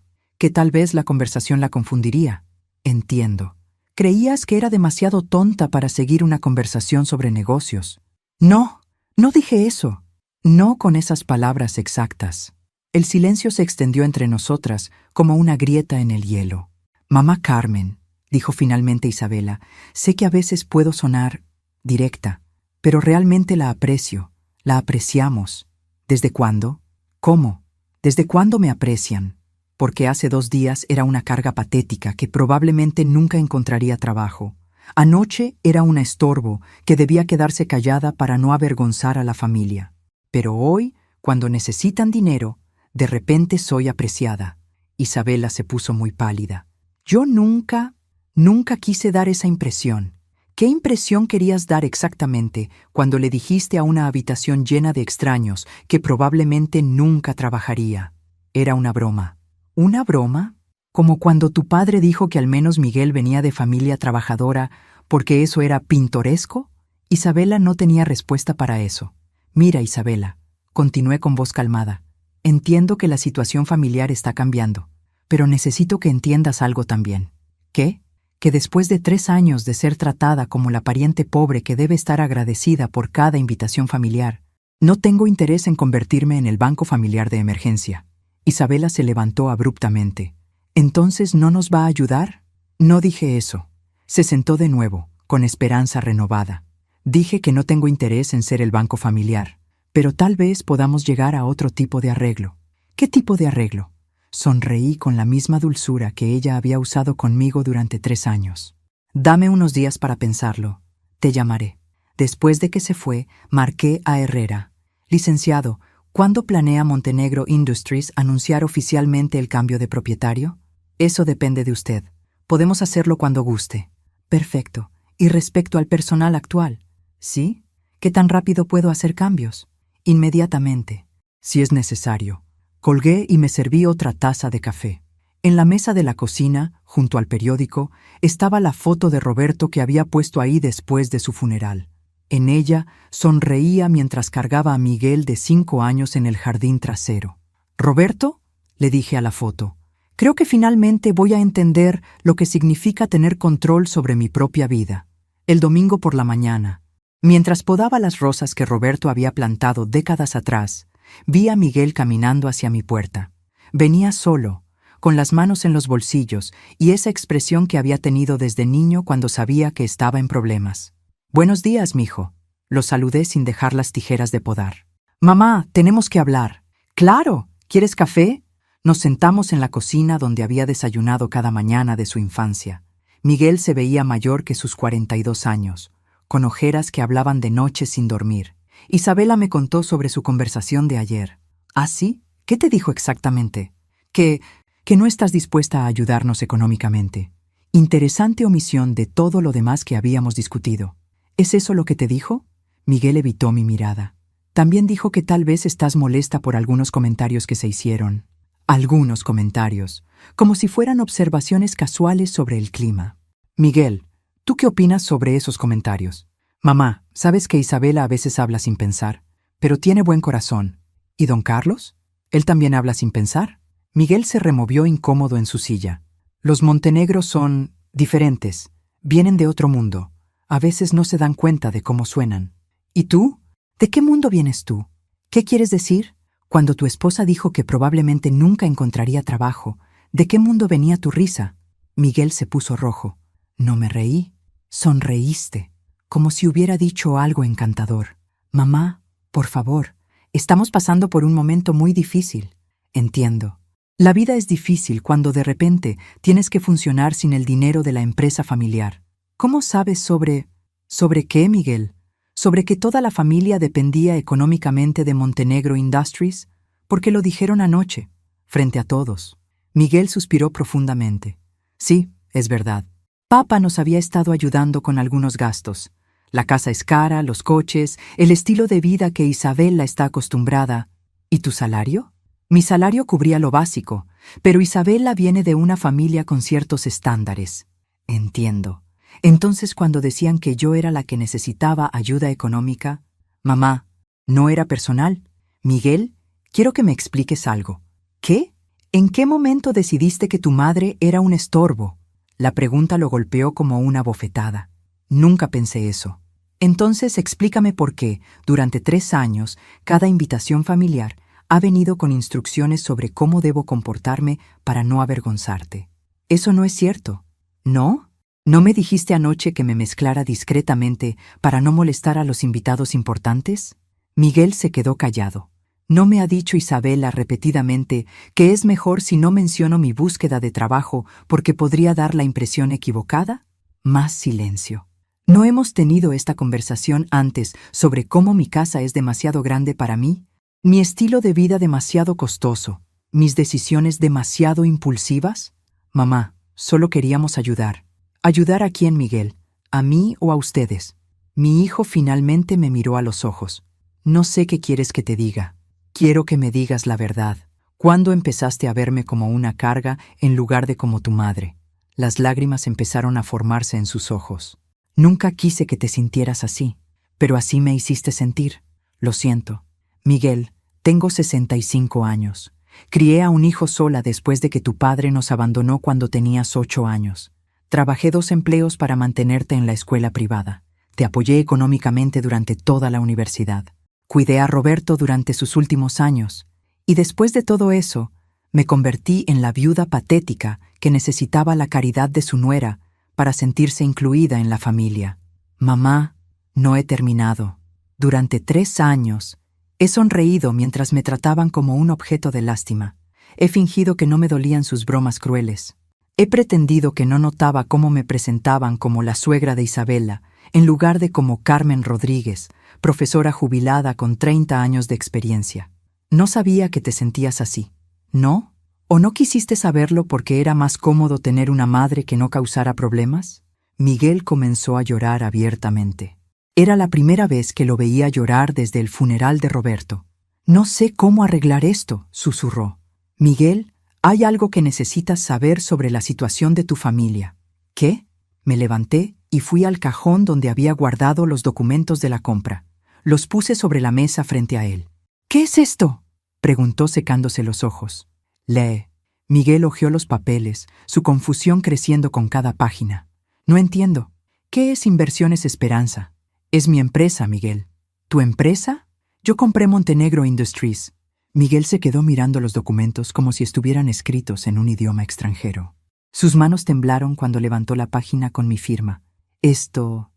tal vez la conversación la confundiría». «Entiendo. Creías que era demasiado tonta para seguir una conversación sobre negocios». «No, no dije eso». «No con esas palabras exactas». El silencio se extendió entre nosotras como una grieta en el hielo. «Mamá Carmen», dijo finalmente Isabela, «sé que a veces puedo sonar directa, pero realmente la aprecio, la apreciamos». «¿Desde cuándo? ¿Cómo? ¿Desde cuándo me aprecian?» «Porque hace 2 días era una carga patética que probablemente nunca encontraría trabajo. Anoche era un estorbo que debía quedarse callada para no avergonzar a la familia. Pero hoy, cuando necesitan dinero, de repente soy apreciada». Isabela se puso muy pálida. «Yo nunca quise dar esa impresión. ¿Qué impresión querías dar exactamente cuando le dijiste a una habitación llena de extraños que probablemente nunca trabajaría? Era una broma. ¿Una broma? Como cuando tu padre dijo que al menos Miguel venía de familia trabajadora porque eso era pintoresco. Isabela no tenía respuesta para eso. Mira, Isabela, continué con voz calmada. Entiendo que la situación familiar está cambiando, pero necesito que entiendas algo también. ¿Qué? Que después de 3 años de ser tratada como la pariente pobre que debe estar agradecida por cada invitación familiar, no tengo interés en convertirme en el banco familiar de emergencia. Isabela se levantó abruptamente. ¿Entonces no nos va a ayudar? No dije eso. Se sentó de nuevo, con esperanza renovada. Dije que no tengo interés en ser el banco familiar, pero tal vez podamos llegar a otro tipo de arreglo. ¿Qué tipo de arreglo? Sonreí con la misma dulzura que ella había usado conmigo durante 3 años. Dame unos días para pensarlo. Te llamaré. Después de que se fue, marqué a Herrera. Licenciado, ¿cuándo planea Montenegro Industries anunciar oficialmente el cambio de propietario? Eso depende de usted. Podemos hacerlo cuando guste. Perfecto. ¿Y respecto al personal actual? ¿Sí? ¿Qué tan rápido puedo hacer cambios? Inmediatamente, si es necesario. Colgué y me serví otra taza de café. En la mesa de la cocina, junto al periódico, estaba la foto de Roberto que había puesto ahí después de su funeral. En ella sonreía mientras cargaba a Miguel de 5 años en el jardín trasero. «¿Roberto?», le dije a la foto. «Creo que finalmente voy a entender lo que significa tener control sobre mi propia vida». El domingo por la mañana, mientras podaba las rosas que Roberto había plantado décadas atrás, vi a Miguel caminando hacia mi puerta. Venía solo, con las manos en los bolsillos y esa expresión que había tenido desde niño cuando sabía que estaba en problemas. «Buenos días, mijo», lo saludé sin dejar las tijeras de podar. «Mamá, tenemos que hablar». «Claro, ¿quieres café?». Nos sentamos en la cocina donde había desayunado cada mañana de su infancia. Miguel se veía mayor que sus 42 años, con ojeras que hablaban de noche sin dormir. Isabela me contó sobre su conversación de ayer. ¿Ah, sí? ¿Qué te dijo exactamente? Que no estás dispuesta a ayudarnos económicamente. Interesante omisión de todo lo demás que habíamos discutido. ¿Es eso lo que te dijo? Miguel evitó mi mirada. También dijo que tal vez estás molesta por algunos comentarios que se hicieron. Algunos comentarios, como si fueran observaciones casuales sobre el clima. Miguel, ¿tú qué opinas sobre esos comentarios? Mamá, sabes que Isabela a veces habla sin pensar, pero tiene buen corazón. ¿Y don Carlos? ¿Él también habla sin pensar? Miguel se removió incómodo en su silla. Los Montenegros son diferentes, vienen de otro mundo. A veces no se dan cuenta de cómo suenan. ¿Y tú? ¿De qué mundo vienes tú? ¿Qué quieres decir? Cuando tu esposa dijo que probablemente nunca encontraría trabajo, ¿de qué mundo venía tu risa? Miguel se puso rojo. No me reí. Sonreíste, como si hubiera dicho algo encantador. Mamá, por favor, estamos pasando por un momento muy difícil. Entiendo. La vida es difícil cuando de repente tienes que funcionar sin el dinero de la empresa familiar. ¿Cómo sabes sobre qué, Miguel? ¿Sobre que toda la familia dependía económicamente de Montenegro Industries? Porque lo dijeron anoche, frente a todos. Miguel suspiró profundamente. Sí, es verdad. Papá nos había estado ayudando con algunos gastos. La casa es cara, los coches, el estilo de vida que Isabela está acostumbrada. ¿Y tu salario? Mi salario cubría lo básico, pero Isabela viene de una familia con ciertos estándares. Entiendo. Entonces, cuando decían que yo era la que necesitaba ayuda económica, mamá, no era personal. Miguel, quiero que me expliques algo. ¿Qué? ¿En qué momento decidiste que tu madre era un estorbo? La pregunta lo golpeó como una bofetada. Nunca pensé eso. Entonces explícame por qué, durante 3 años, cada invitación familiar ha venido con instrucciones sobre cómo debo comportarme para no avergonzarte. Eso no es cierto. ¿No? ¿No me dijiste anoche que me mezclara discretamente para no molestar a los invitados importantes? Miguel se quedó callado. ¿No me ha dicho Isabela repetidamente que es mejor si no menciono mi búsqueda de trabajo porque podría dar la impresión equivocada? Más silencio. ¿No hemos tenido esta conversación antes sobre cómo mi casa es demasiado grande para mí? ¿Mi estilo de vida demasiado costoso? ¿Mis decisiones demasiado impulsivas? Mamá, solo queríamos ayudar. ¿Ayudar a quién, Miguel? ¿A mí o a ustedes? Mi hijo finalmente me miró a los ojos. No sé qué quieres que te diga. Quiero que me digas la verdad. ¿Cuándo empezaste a verme como una carga en lugar de como tu madre? Las lágrimas empezaron a formarse en sus ojos. Nunca quise que te sintieras así, pero así me hiciste sentir. Lo siento. Miguel, tengo 65 años. Crié a un hijo sola después de que tu padre nos abandonó cuando tenías 8 años. Trabajé 2 empleos para mantenerte en la escuela privada. Te apoyé económicamente durante toda la universidad. Cuidé a Roberto durante sus últimos años. Y después de todo eso, me convertí en la viuda patética que necesitaba la caridad de su nuera para sentirse incluida en la familia. Mamá, no he terminado. Durante 3 años, he sonreído mientras me trataban como un objeto de lástima. He fingido que no me dolían sus bromas crueles. He pretendido que no notaba cómo me presentaban como la suegra de Isabela, en lugar de como Carmen Rodríguez, profesora jubilada con 30 años de experiencia. No sabía que te sentías así, ¿no? ¿O no quisiste saberlo porque era más cómodo tener una madre que no causara problemas? Miguel comenzó a llorar abiertamente. Era la primera vez que lo veía llorar desde el funeral de Roberto. No sé cómo arreglar esto, susurró. Miguel, hay algo que necesitas saber sobre la situación de tu familia. ¿Qué? Me levanté y fui al cajón donde había guardado los documentos de la compra. Los puse sobre la mesa frente a él. ¿Qué es esto?, preguntó secándose los ojos. Lee. Miguel hojeó los papeles, su confusión creciendo con cada página. No entiendo. ¿Qué es Inversiones Esperanza? Es mi empresa, Miguel. ¿Tu empresa? Yo compré Montenegro Industries. Miguel se quedó mirando los documentos como si estuvieran escritos en un idioma extranjero. Sus manos temblaron cuando levantó la página con mi firma. Esto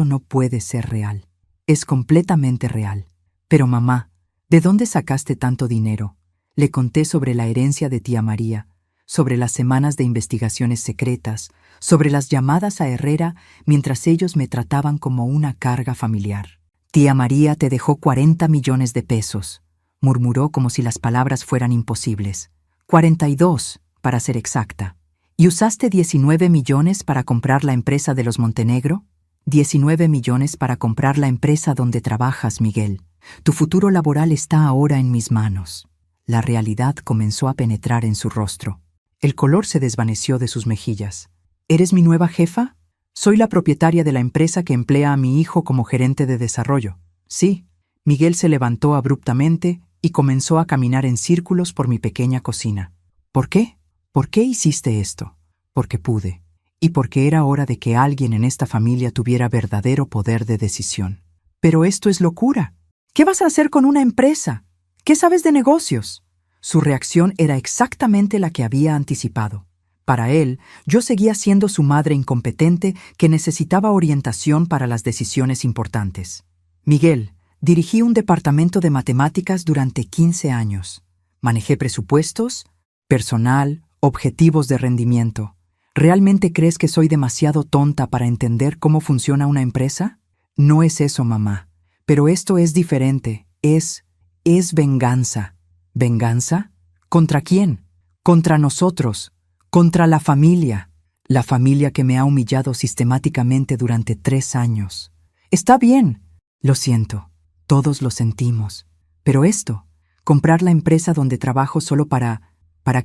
no puede ser real. Es completamente real. Pero mamá, ¿de dónde sacaste tanto dinero? Le conté sobre la herencia de tía María, sobre las semanas de investigaciones secretas, sobre las llamadas a Herrera mientras ellos me trataban como una carga familiar. Tía María te dejó 40 millones de pesos, murmuró como si las palabras fueran imposibles. 42, para ser exacta. ¿Y usaste 19 millones para comprar la empresa de los Montenegro? 19 millones para comprar la empresa donde trabajas, Miguel. Tu futuro laboral está ahora en mis manos. La realidad comenzó a penetrar en su rostro. El color se desvaneció de sus mejillas. ¿Eres mi nueva jefa? Soy la propietaria de la empresa que emplea a mi hijo como gerente de desarrollo. Sí. Miguel se levantó abruptamente y comenzó a caminar en círculos por mi pequeña cocina. ¿Por qué? ¿Por qué hiciste esto? Porque pude. Y porque era hora de que alguien en esta familia tuviera verdadero poder de decisión. Pero esto es locura. ¿Qué vas a hacer con una empresa? ¿Qué sabes de negocios? Su reacción era exactamente la que había anticipado. Para él, yo seguía siendo su madre incompetente que necesitaba orientación para las decisiones importantes. Miguel, dirigí un departamento de matemáticas durante 15 años. Manejé presupuestos, personal, objetivos de rendimiento. ¿Realmente crees que soy demasiado tonta para entender cómo funciona una empresa? No es eso, mamá. Pero esto es diferente. Es venganza. ¿Venganza? ¿Contra quién? Contra nosotros. Contra la familia. La familia que me ha humillado sistemáticamente durante 3 años. Está bien. Lo siento. Todos lo sentimos. Pero esto, comprar la empresa donde trabajo solo ¿para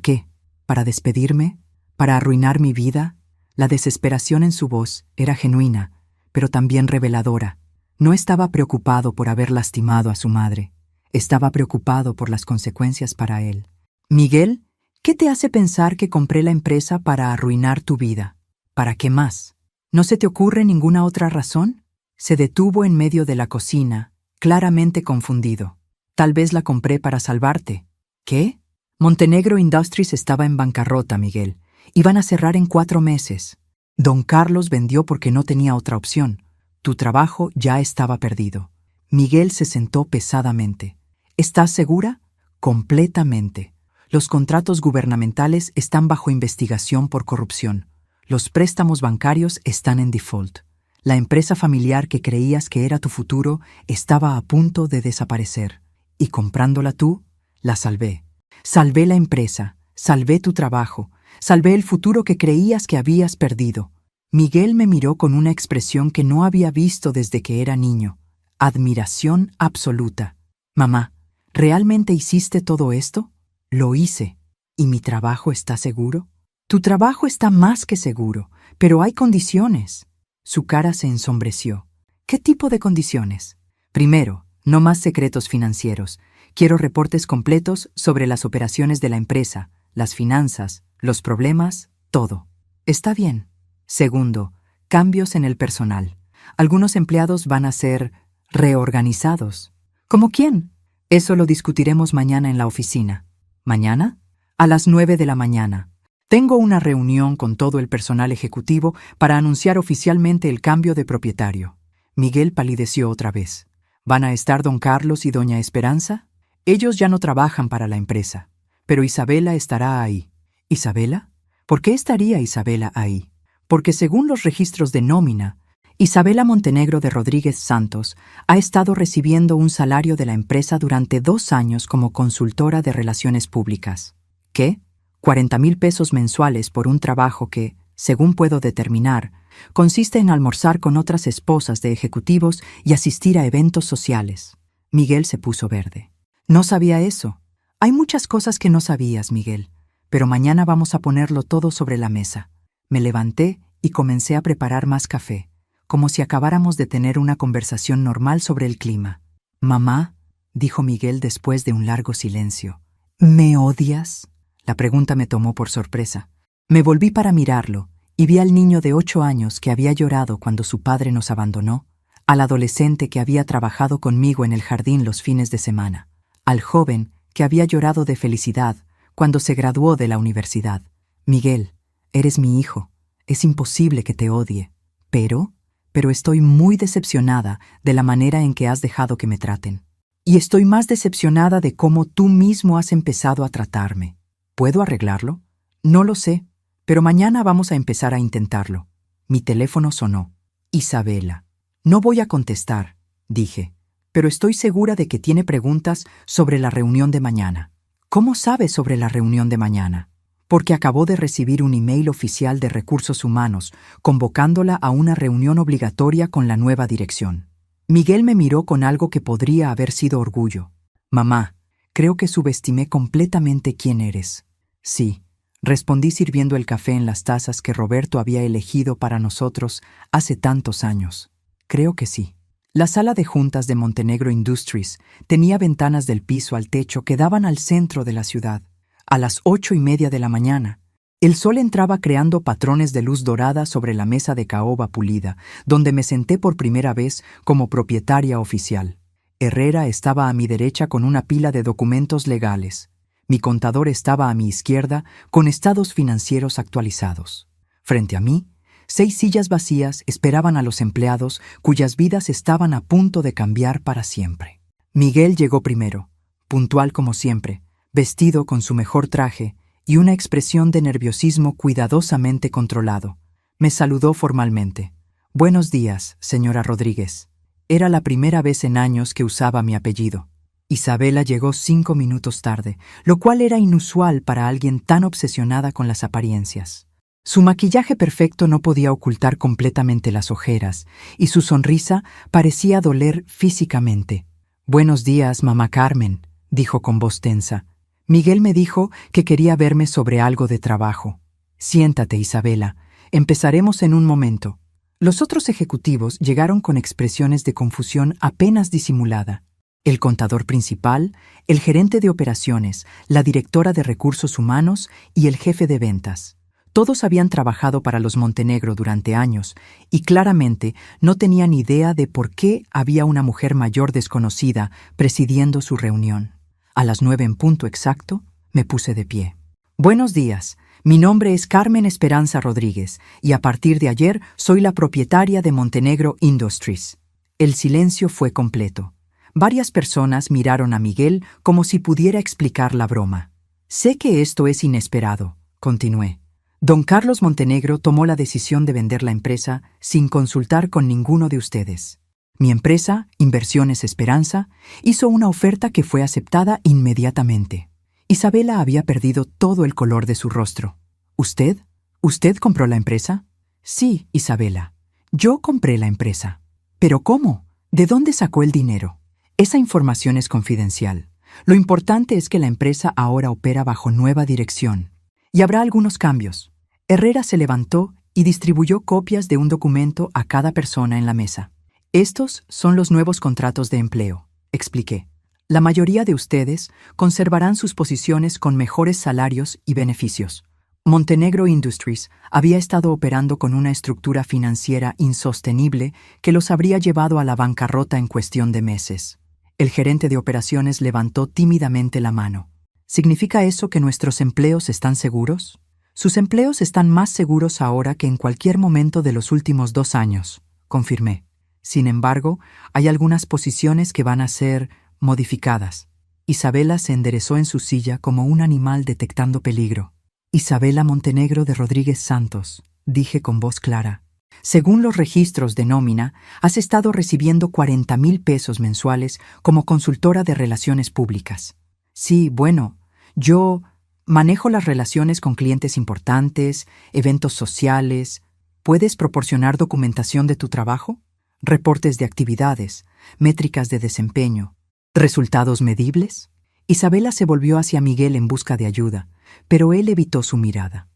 qué? ¿Para despedirme? ¿Para arruinar mi vida? La desesperación en su voz era genuina, pero también reveladora. No estaba preocupado por haber lastimado a su madre. Estaba preocupado por las consecuencias para él. Miguel, ¿qué te hace pensar que compré la empresa para arruinar tu vida? ¿Para qué más? ¿No se te ocurre ninguna otra razón? Se detuvo en medio de la cocina, claramente confundido. Tal vez la compré para salvarte. ¿Qué? Montenegro Industries estaba en bancarrota, Miguel. Iban a cerrar en 4 meses. Don Carlos vendió porque no tenía otra opción. Tu trabajo ya estaba perdido. Miguel se sentó pesadamente. ¿Estás segura? Completamente. Los contratos gubernamentales están bajo investigación por corrupción. Los préstamos bancarios están en default. La empresa familiar que creías que era tu futuro estaba a punto de desaparecer. Y comprándola tú, la salvé. Salvé la empresa, salvé tu trabajo, salvé el futuro que creías que habías perdido. Miguel me miró con una expresión que no había visto desde que era niño. Admiración absoluta. Mamá, ¿realmente hiciste todo esto? Lo hice. ¿Y mi trabajo está seguro? Tu trabajo está más que seguro, pero hay condiciones. Su cara se ensombreció. ¿Qué tipo de condiciones? Primero, no más secretos financieros. Quiero reportes completos sobre las operaciones de la empresa, las finanzas, los problemas, todo. Está bien. Segundo, cambios en el personal. Algunos empleados van a ser reorganizados. ¿Cómo quién? Eso lo discutiremos mañana en la oficina. ¿Mañana? A las 9 de la mañana. Tengo una reunión con todo el personal ejecutivo para anunciar oficialmente el cambio de propietario. Miguel palideció otra vez. ¿Van a estar don Carlos y doña Esperanza? Ellos ya no trabajan para la empresa, pero Isabela estará ahí. ¿Isabela? ¿Por qué estaría Isabela ahí? Porque según los registros de nómina, Isabela Montenegro de Rodríguez Santos ha estado recibiendo un salario de la empresa durante 2 años como consultora de relaciones públicas. ¿Qué? 40,000 pesos mensuales por un trabajo que, según puedo determinar, consiste en almorzar con otras esposas de ejecutivos y asistir a eventos sociales. Miguel se puso verde. No sabía eso. Hay muchas cosas que no sabías, Miguel, pero mañana vamos a ponerlo todo sobre la mesa. Me levanté y comencé a preparar más café, como si acabáramos de tener una conversación normal sobre el clima. Mamá, dijo Miguel después de un largo silencio, ¿me odias? La pregunta me tomó por sorpresa. Me volví para mirarlo y vi al niño de 8 años que había llorado cuando su padre nos abandonó, al adolescente que había trabajado conmigo en el jardín los fines de semana, al joven que había llorado de felicidad cuando se graduó de la universidad. Miguel, eres mi hijo. Es imposible que te odie. Pero estoy muy decepcionada de la manera en que has dejado que me traten. Y estoy más decepcionada de cómo tú mismo has empezado a tratarme. ¿Puedo arreglarlo? No lo sé, pero mañana vamos a empezar a intentarlo. Mi teléfono sonó. Isabela. No voy a contestar, dije, pero estoy segura de que tiene preguntas sobre la reunión de mañana. ¿Cómo sabes sobre la reunión de mañana? Porque acabó de recibir un email oficial de Recursos Humanos convocándola a una reunión obligatoria con la nueva dirección. Miguel me miró con algo que podría haber sido orgullo. Mamá, creo que subestimé completamente quién eres. Sí, respondí sirviendo el café en las tazas que Roberto había elegido para nosotros hace tantos años. Creo que sí. La sala de juntas de Montenegro Industries tenía ventanas del piso al techo que daban al centro de la ciudad. A las 8:30 de la mañana, el sol entraba creando patrones de luz dorada sobre la mesa de caoba pulida, donde me senté por primera vez como propietaria oficial. Herrera estaba a mi derecha con una pila de documentos legales. Mi contador estaba a mi izquierda con estados financieros actualizados. Frente a mí, 6 sillas vacías esperaban a los empleados cuyas vidas estaban a punto de cambiar para siempre. Miguel llegó primero, puntual como siempre, vestido con su mejor traje y una expresión de nerviosismo cuidadosamente controlado. Me saludó formalmente. «Buenos días, señora Rodríguez». Era la primera vez en años que usaba mi apellido. Isabela llegó 5 minutos tarde, lo cual era inusual para alguien tan obsesionada con las apariencias. Su maquillaje perfecto no podía ocultar completamente las ojeras, y su sonrisa parecía doler físicamente. «Buenos días, mamá Carmen», dijo con voz tensa. Miguel me dijo que quería verme sobre algo de trabajo. «Siéntate, Isabela. Empezaremos en un momento». Los otros ejecutivos llegaron con expresiones de confusión apenas disimulada. El contador principal, el gerente de operaciones, la directora de recursos humanos y el jefe de ventas. Todos habían trabajado para los Montenegro durante años y claramente no tenían idea de por qué había una mujer mayor desconocida presidiendo su reunión. A las 9 en punto exacto, me puse de pie. «Buenos días. Mi nombre es Carmen Esperanza Rodríguez y a partir de ayer soy la propietaria de Montenegro Industries». El silencio fue completo. Varias personas miraron a Miguel como si pudiera explicar la broma. «Sé que esto es inesperado», continué. «Don Carlos Montenegro tomó la decisión de vender la empresa sin consultar con ninguno de ustedes. Mi empresa, Inversiones Esperanza, hizo una oferta que fue aceptada inmediatamente». Isabela había perdido todo el color de su rostro. «¿Usted? ¿Usted compró la empresa?» Sí, Isabela. Yo compré la empresa. ¿Pero cómo? ¿De dónde sacó el dinero? Esa información es confidencial. Lo importante es que la empresa ahora opera bajo nueva dirección. Y habrá algunos cambios. Herrera se levantó y distribuyó copias de un documento a cada persona en la mesa. Estos son los nuevos contratos de empleo, expliqué. La mayoría de ustedes conservarán sus posiciones con mejores salarios y beneficios. Montenegro Industries había estado operando con una estructura financiera insostenible que los habría llevado a la bancarrota en cuestión de meses. El gerente de operaciones levantó tímidamente la mano. ¿Significa eso que nuestros empleos están seguros? Sus empleos están más seguros ahora que en cualquier momento de los últimos 2 años, confirmé. Sin embargo, hay algunas posiciones que van a ser modificadas. Isabela se enderezó en su silla como un animal detectando peligro. Isabela Montenegro de Rodríguez Santos, dije con voz clara. Según los registros de nómina, has estado recibiendo 40,000 pesos mensuales como consultora de relaciones públicas. Sí, bueno, yo manejo las relaciones con clientes importantes, eventos sociales. ¿Puedes proporcionar documentación de tu trabajo? Reportes de actividades, métricas de desempeño, ¿resultados medibles? Isabela se volvió hacia Miguel en busca de ayuda, pero él evitó su mirada.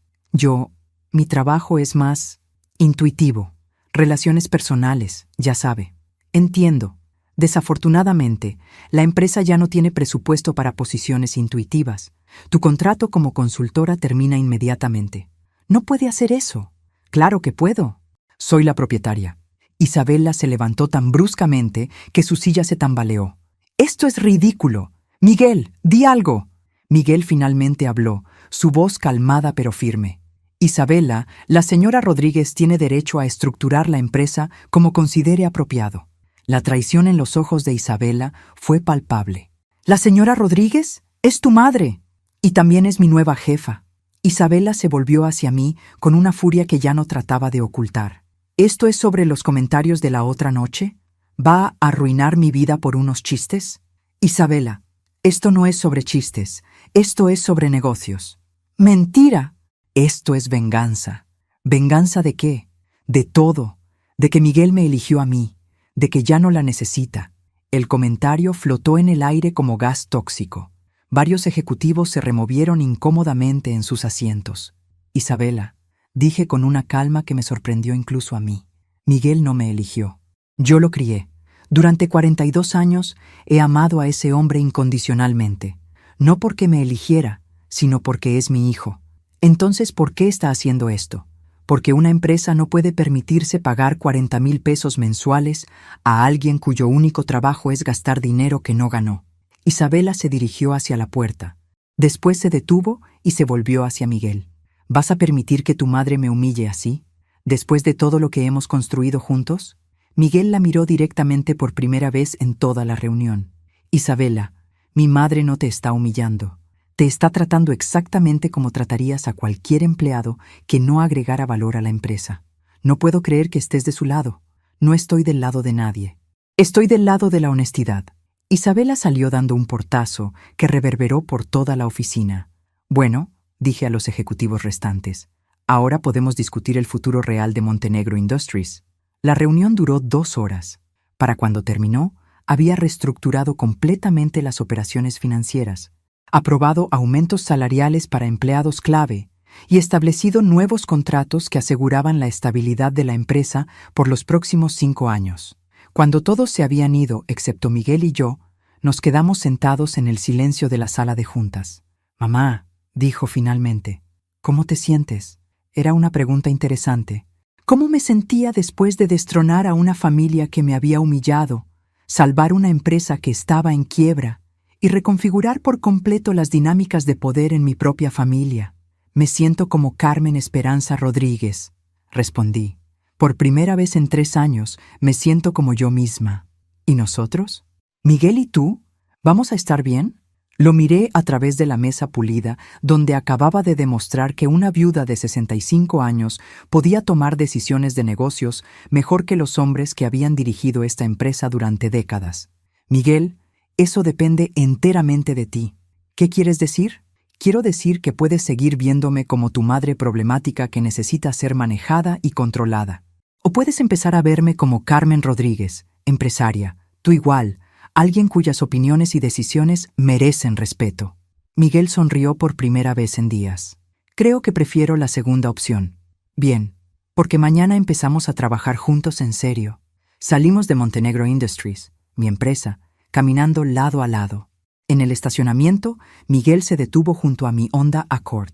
Mi trabajo es más intuitivo, relaciones personales, ya sabe. Entiendo. Desafortunadamente, la empresa ya no tiene presupuesto para posiciones intuitivas. Tu contrato como consultora termina inmediatamente. No puede hacer eso. Claro que puedo. Soy la propietaria. Isabela se levantó tan bruscamente que su silla se tambaleó. ¡Esto es ridículo! Miguel, di algo. Miguel finalmente habló, su voz calmada pero firme. Isabela, la señora Rodríguez tiene derecho a estructurar la empresa como considere apropiado. La traición en los ojos de Isabela fue palpable. ¿La señora Rodríguez? Es tu madre. Y también es mi nueva jefa. Isabela se volvió hacia mí con una furia que ya no trataba de ocultar. ¿Esto es sobre los comentarios de la otra noche? ¿Va a arruinar mi vida por unos chistes? Isabela, esto no es sobre chistes, esto es sobre negocios. ¡Mentira! Esto es venganza. ¿Venganza de qué? De todo. De que Miguel me eligió a mí, de que ya no la necesita. El comentario flotó en el aire como gas tóxico. Varios ejecutivos se removieron incómodamente en sus asientos. Isabela, dije con una calma que me sorprendió incluso a mí. Miguel no me eligió. Yo lo crié. Durante 42 años he amado a ese hombre incondicionalmente. No porque me eligiera, sino porque es mi hijo. Entonces, ¿por qué está haciendo esto? Porque una empresa no puede permitirse pagar 40,000 pesos mensuales a alguien cuyo único trabajo es gastar dinero que no ganó. Isabela se dirigió hacia la puerta. Después se detuvo y se volvió hacia Miguel. ¿Vas a permitir que tu madre me humille así? ¿Después de todo lo que hemos construido juntos? Miguel la miró directamente por primera vez en toda la reunión. Isabela, mi madre no te está humillando. Te está tratando exactamente como tratarías a cualquier empleado que no agregara valor a la empresa. No puedo creer que estés de su lado. No estoy del lado de nadie. Estoy del lado de la honestidad. Isabela salió dando un portazo que reverberó por toda la oficina. Bueno, dije a los ejecutivos restantes, ahora podemos discutir el futuro real de Montenegro Industries. La reunión duró 2 horas. Para cuando terminó, había reestructurado completamente las operaciones financieras, aprobado aumentos salariales para empleados clave y establecido nuevos contratos que aseguraban la estabilidad de la empresa por los próximos 5 años. Cuando todos se habían ido, excepto Miguel y yo, nos quedamos sentados en el silencio de la sala de juntas. «Mamá», dijo finalmente, «¿cómo te sientes?» Era una pregunta interesante. ¿Cómo me sentía después de destronar a una familia que me había humillado, salvar una empresa que estaba en quiebra y reconfigurar por completo las dinámicas de poder en mi propia familia? Me siento como Carmen Esperanza Rodríguez, respondí. Por primera vez en 3 años me siento como yo misma. ¿Y nosotros? ¿Miguel y tú? ¿Vamos a estar bien? Lo miré a través de la mesa pulida, donde acababa de demostrar que una viuda de 65 años podía tomar decisiones de negocios mejor que los hombres que habían dirigido esta empresa durante décadas. Miguel, eso depende enteramente de ti. ¿Qué quieres decir? Quiero decir que puedes seguir viéndome como tu madre problemática que necesita ser manejada y controlada. O puedes empezar a verme como Carmen Rodríguez, empresaria, tú igual, alguien cuyas opiniones y decisiones merecen respeto. Miguel sonrió por primera vez en días. Creo que prefiero la segunda opción. Bien, porque mañana empezamos a trabajar juntos en serio. Salimos de Montenegro Industries, mi empresa, caminando lado a lado. En el estacionamiento, Miguel se detuvo junto a mi Honda Accord.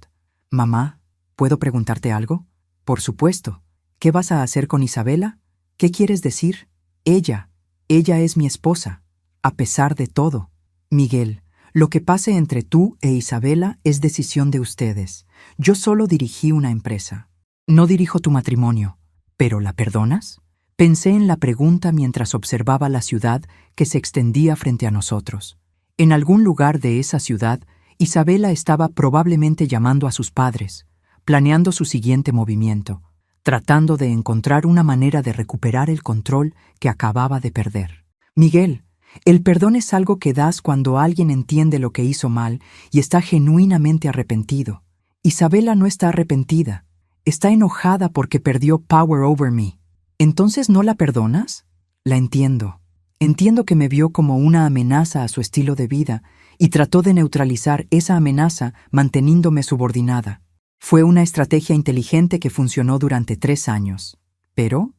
Mamá, ¿puedo preguntarte algo? Por supuesto. ¿Qué vas a hacer con Isabela? ¿Qué quieres decir? Ella es mi esposa, a pesar de todo. Miguel, lo que pase entre tú e Isabela es decisión de ustedes. Yo solo dirigí una empresa. No dirijo tu matrimonio. ¿Pero la perdonas? Pensé en la pregunta mientras observaba la ciudad que se extendía frente a nosotros. En algún lugar de esa ciudad, Isabela estaba probablemente llamando a sus padres, planeando su siguiente movimiento, tratando de encontrar una manera de recuperar el control que acababa de perder. Miguel, el perdón es algo que das cuando alguien entiende lo que hizo mal y está genuinamente arrepentido. Isabela no está arrepentida, está enojada porque perdió power over me. ¿Entonces no la perdonas? La entiendo. Entiendo que me vio como una amenaza a su estilo de vida y trató de neutralizar esa amenaza manteniéndome subordinada. Fue una estrategia inteligente que funcionó durante 3 años. Pero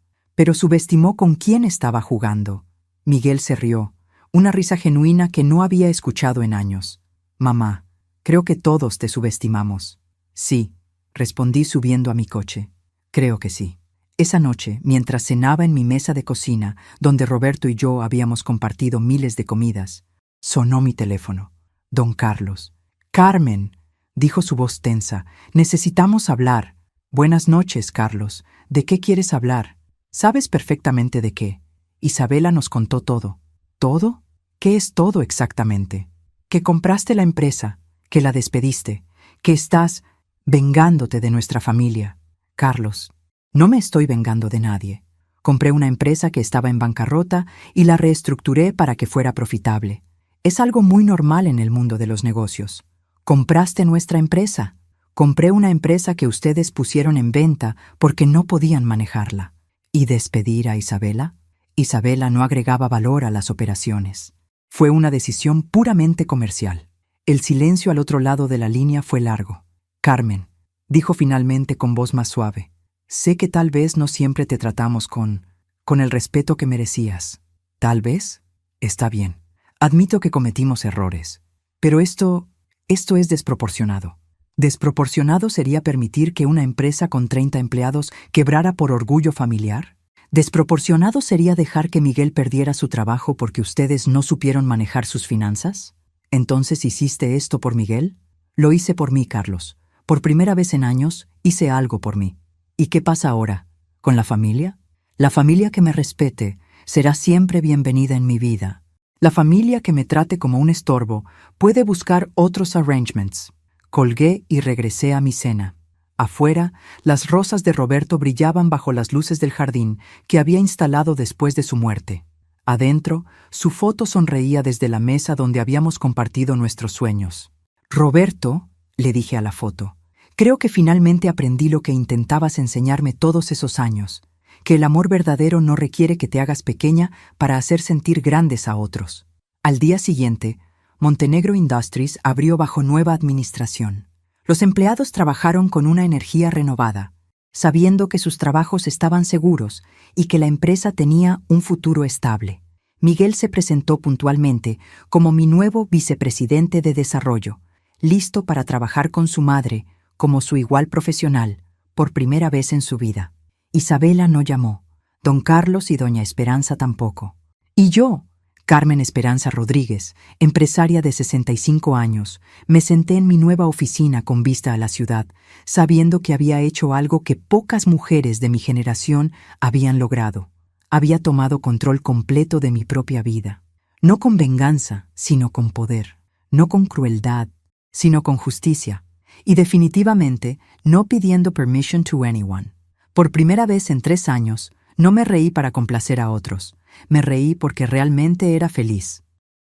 subestimó con quién estaba jugando. Miguel se rió, una risa genuina que no había escuchado en años. Mamá, creo que todos te subestimamos. Sí, respondí subiendo a mi coche. Creo que sí. Esa noche, mientras cenaba en mi mesa de cocina, donde Roberto y yo habíamos compartido miles de comidas, sonó mi teléfono. Don Carlos. Carmen, dijo su voz tensa, necesitamos hablar. Buenas noches, Carlos. ¿De qué quieres hablar? Sabes perfectamente de qué. Isabela nos contó todo. ¿Todo? ¿Qué es todo exactamente? Que compraste la empresa, que la despediste, que estás vengándote de nuestra familia. Carlos, no me estoy vengando de nadie. Compré una empresa que estaba en bancarrota y la reestructuré para que fuera profitable. Es algo muy normal en el mundo de los negocios. Compraste nuestra empresa. Compré una empresa que ustedes pusieron en venta porque no podían manejarla. ¿Y despedir a Isabela? Isabela no agregaba valor a las operaciones. Fue una decisión puramente comercial. El silencio al otro lado de la línea fue largo. Carmen, dijo finalmente con voz más suave. Sé que tal vez no siempre te tratamos con el respeto que merecías. ¿Tal vez? Está bien. Admito que cometimos errores. Pero esto es desproporcionado. ¿Desproporcionado sería permitir que una empresa con 30 empleados quebrara por orgullo familiar? ¿Desproporcionado sería dejar que Miguel perdiera su trabajo porque ustedes no supieron manejar sus finanzas? ¿Entonces hiciste esto por Miguel? Lo hice por mí, Carlos. Por primera vez en años, hice algo por mí. ¿Y qué pasa ahora? ¿Con la familia? La familia que me respete será siempre bienvenida en mi vida. La familia que me trate como un estorbo puede buscar otros arrangements. Colgué y regresé a mi cena. Afuera, las rosas de Roberto brillaban bajo las luces del jardín que había instalado después de su muerte. Adentro, su foto sonreía desde la mesa donde habíamos compartido nuestros sueños. Roberto, le dije a la foto, creo que finalmente aprendí lo que intentabas enseñarme todos esos años, que el amor verdadero no requiere que te hagas pequeña para hacer sentir grandes a otros. Al día siguiente, Montenegro Industries abrió bajo nueva administración. Los empleados trabajaron con una energía renovada, sabiendo que sus trabajos estaban seguros y que la empresa tenía un futuro estable. Miguel se presentó puntualmente como mi nuevo vicepresidente de desarrollo, listo para trabajar con su madre como su igual profesional, por primera vez en su vida. Isabela no llamó, don Carlos y doña Esperanza tampoco. Y yo, Carmen Esperanza Rodríguez, empresaria de 65 años, me senté en mi nueva oficina con vista a la ciudad, sabiendo que había hecho algo que pocas mujeres de mi generación habían logrado. Había tomado control completo de mi propia vida. No con venganza, sino con poder. No con crueldad, sino con justicia. Y definitivamente no pidiendo permission to anyone. Por primera vez en 3 años, no me reí para complacer a otros. Me reí porque realmente era feliz.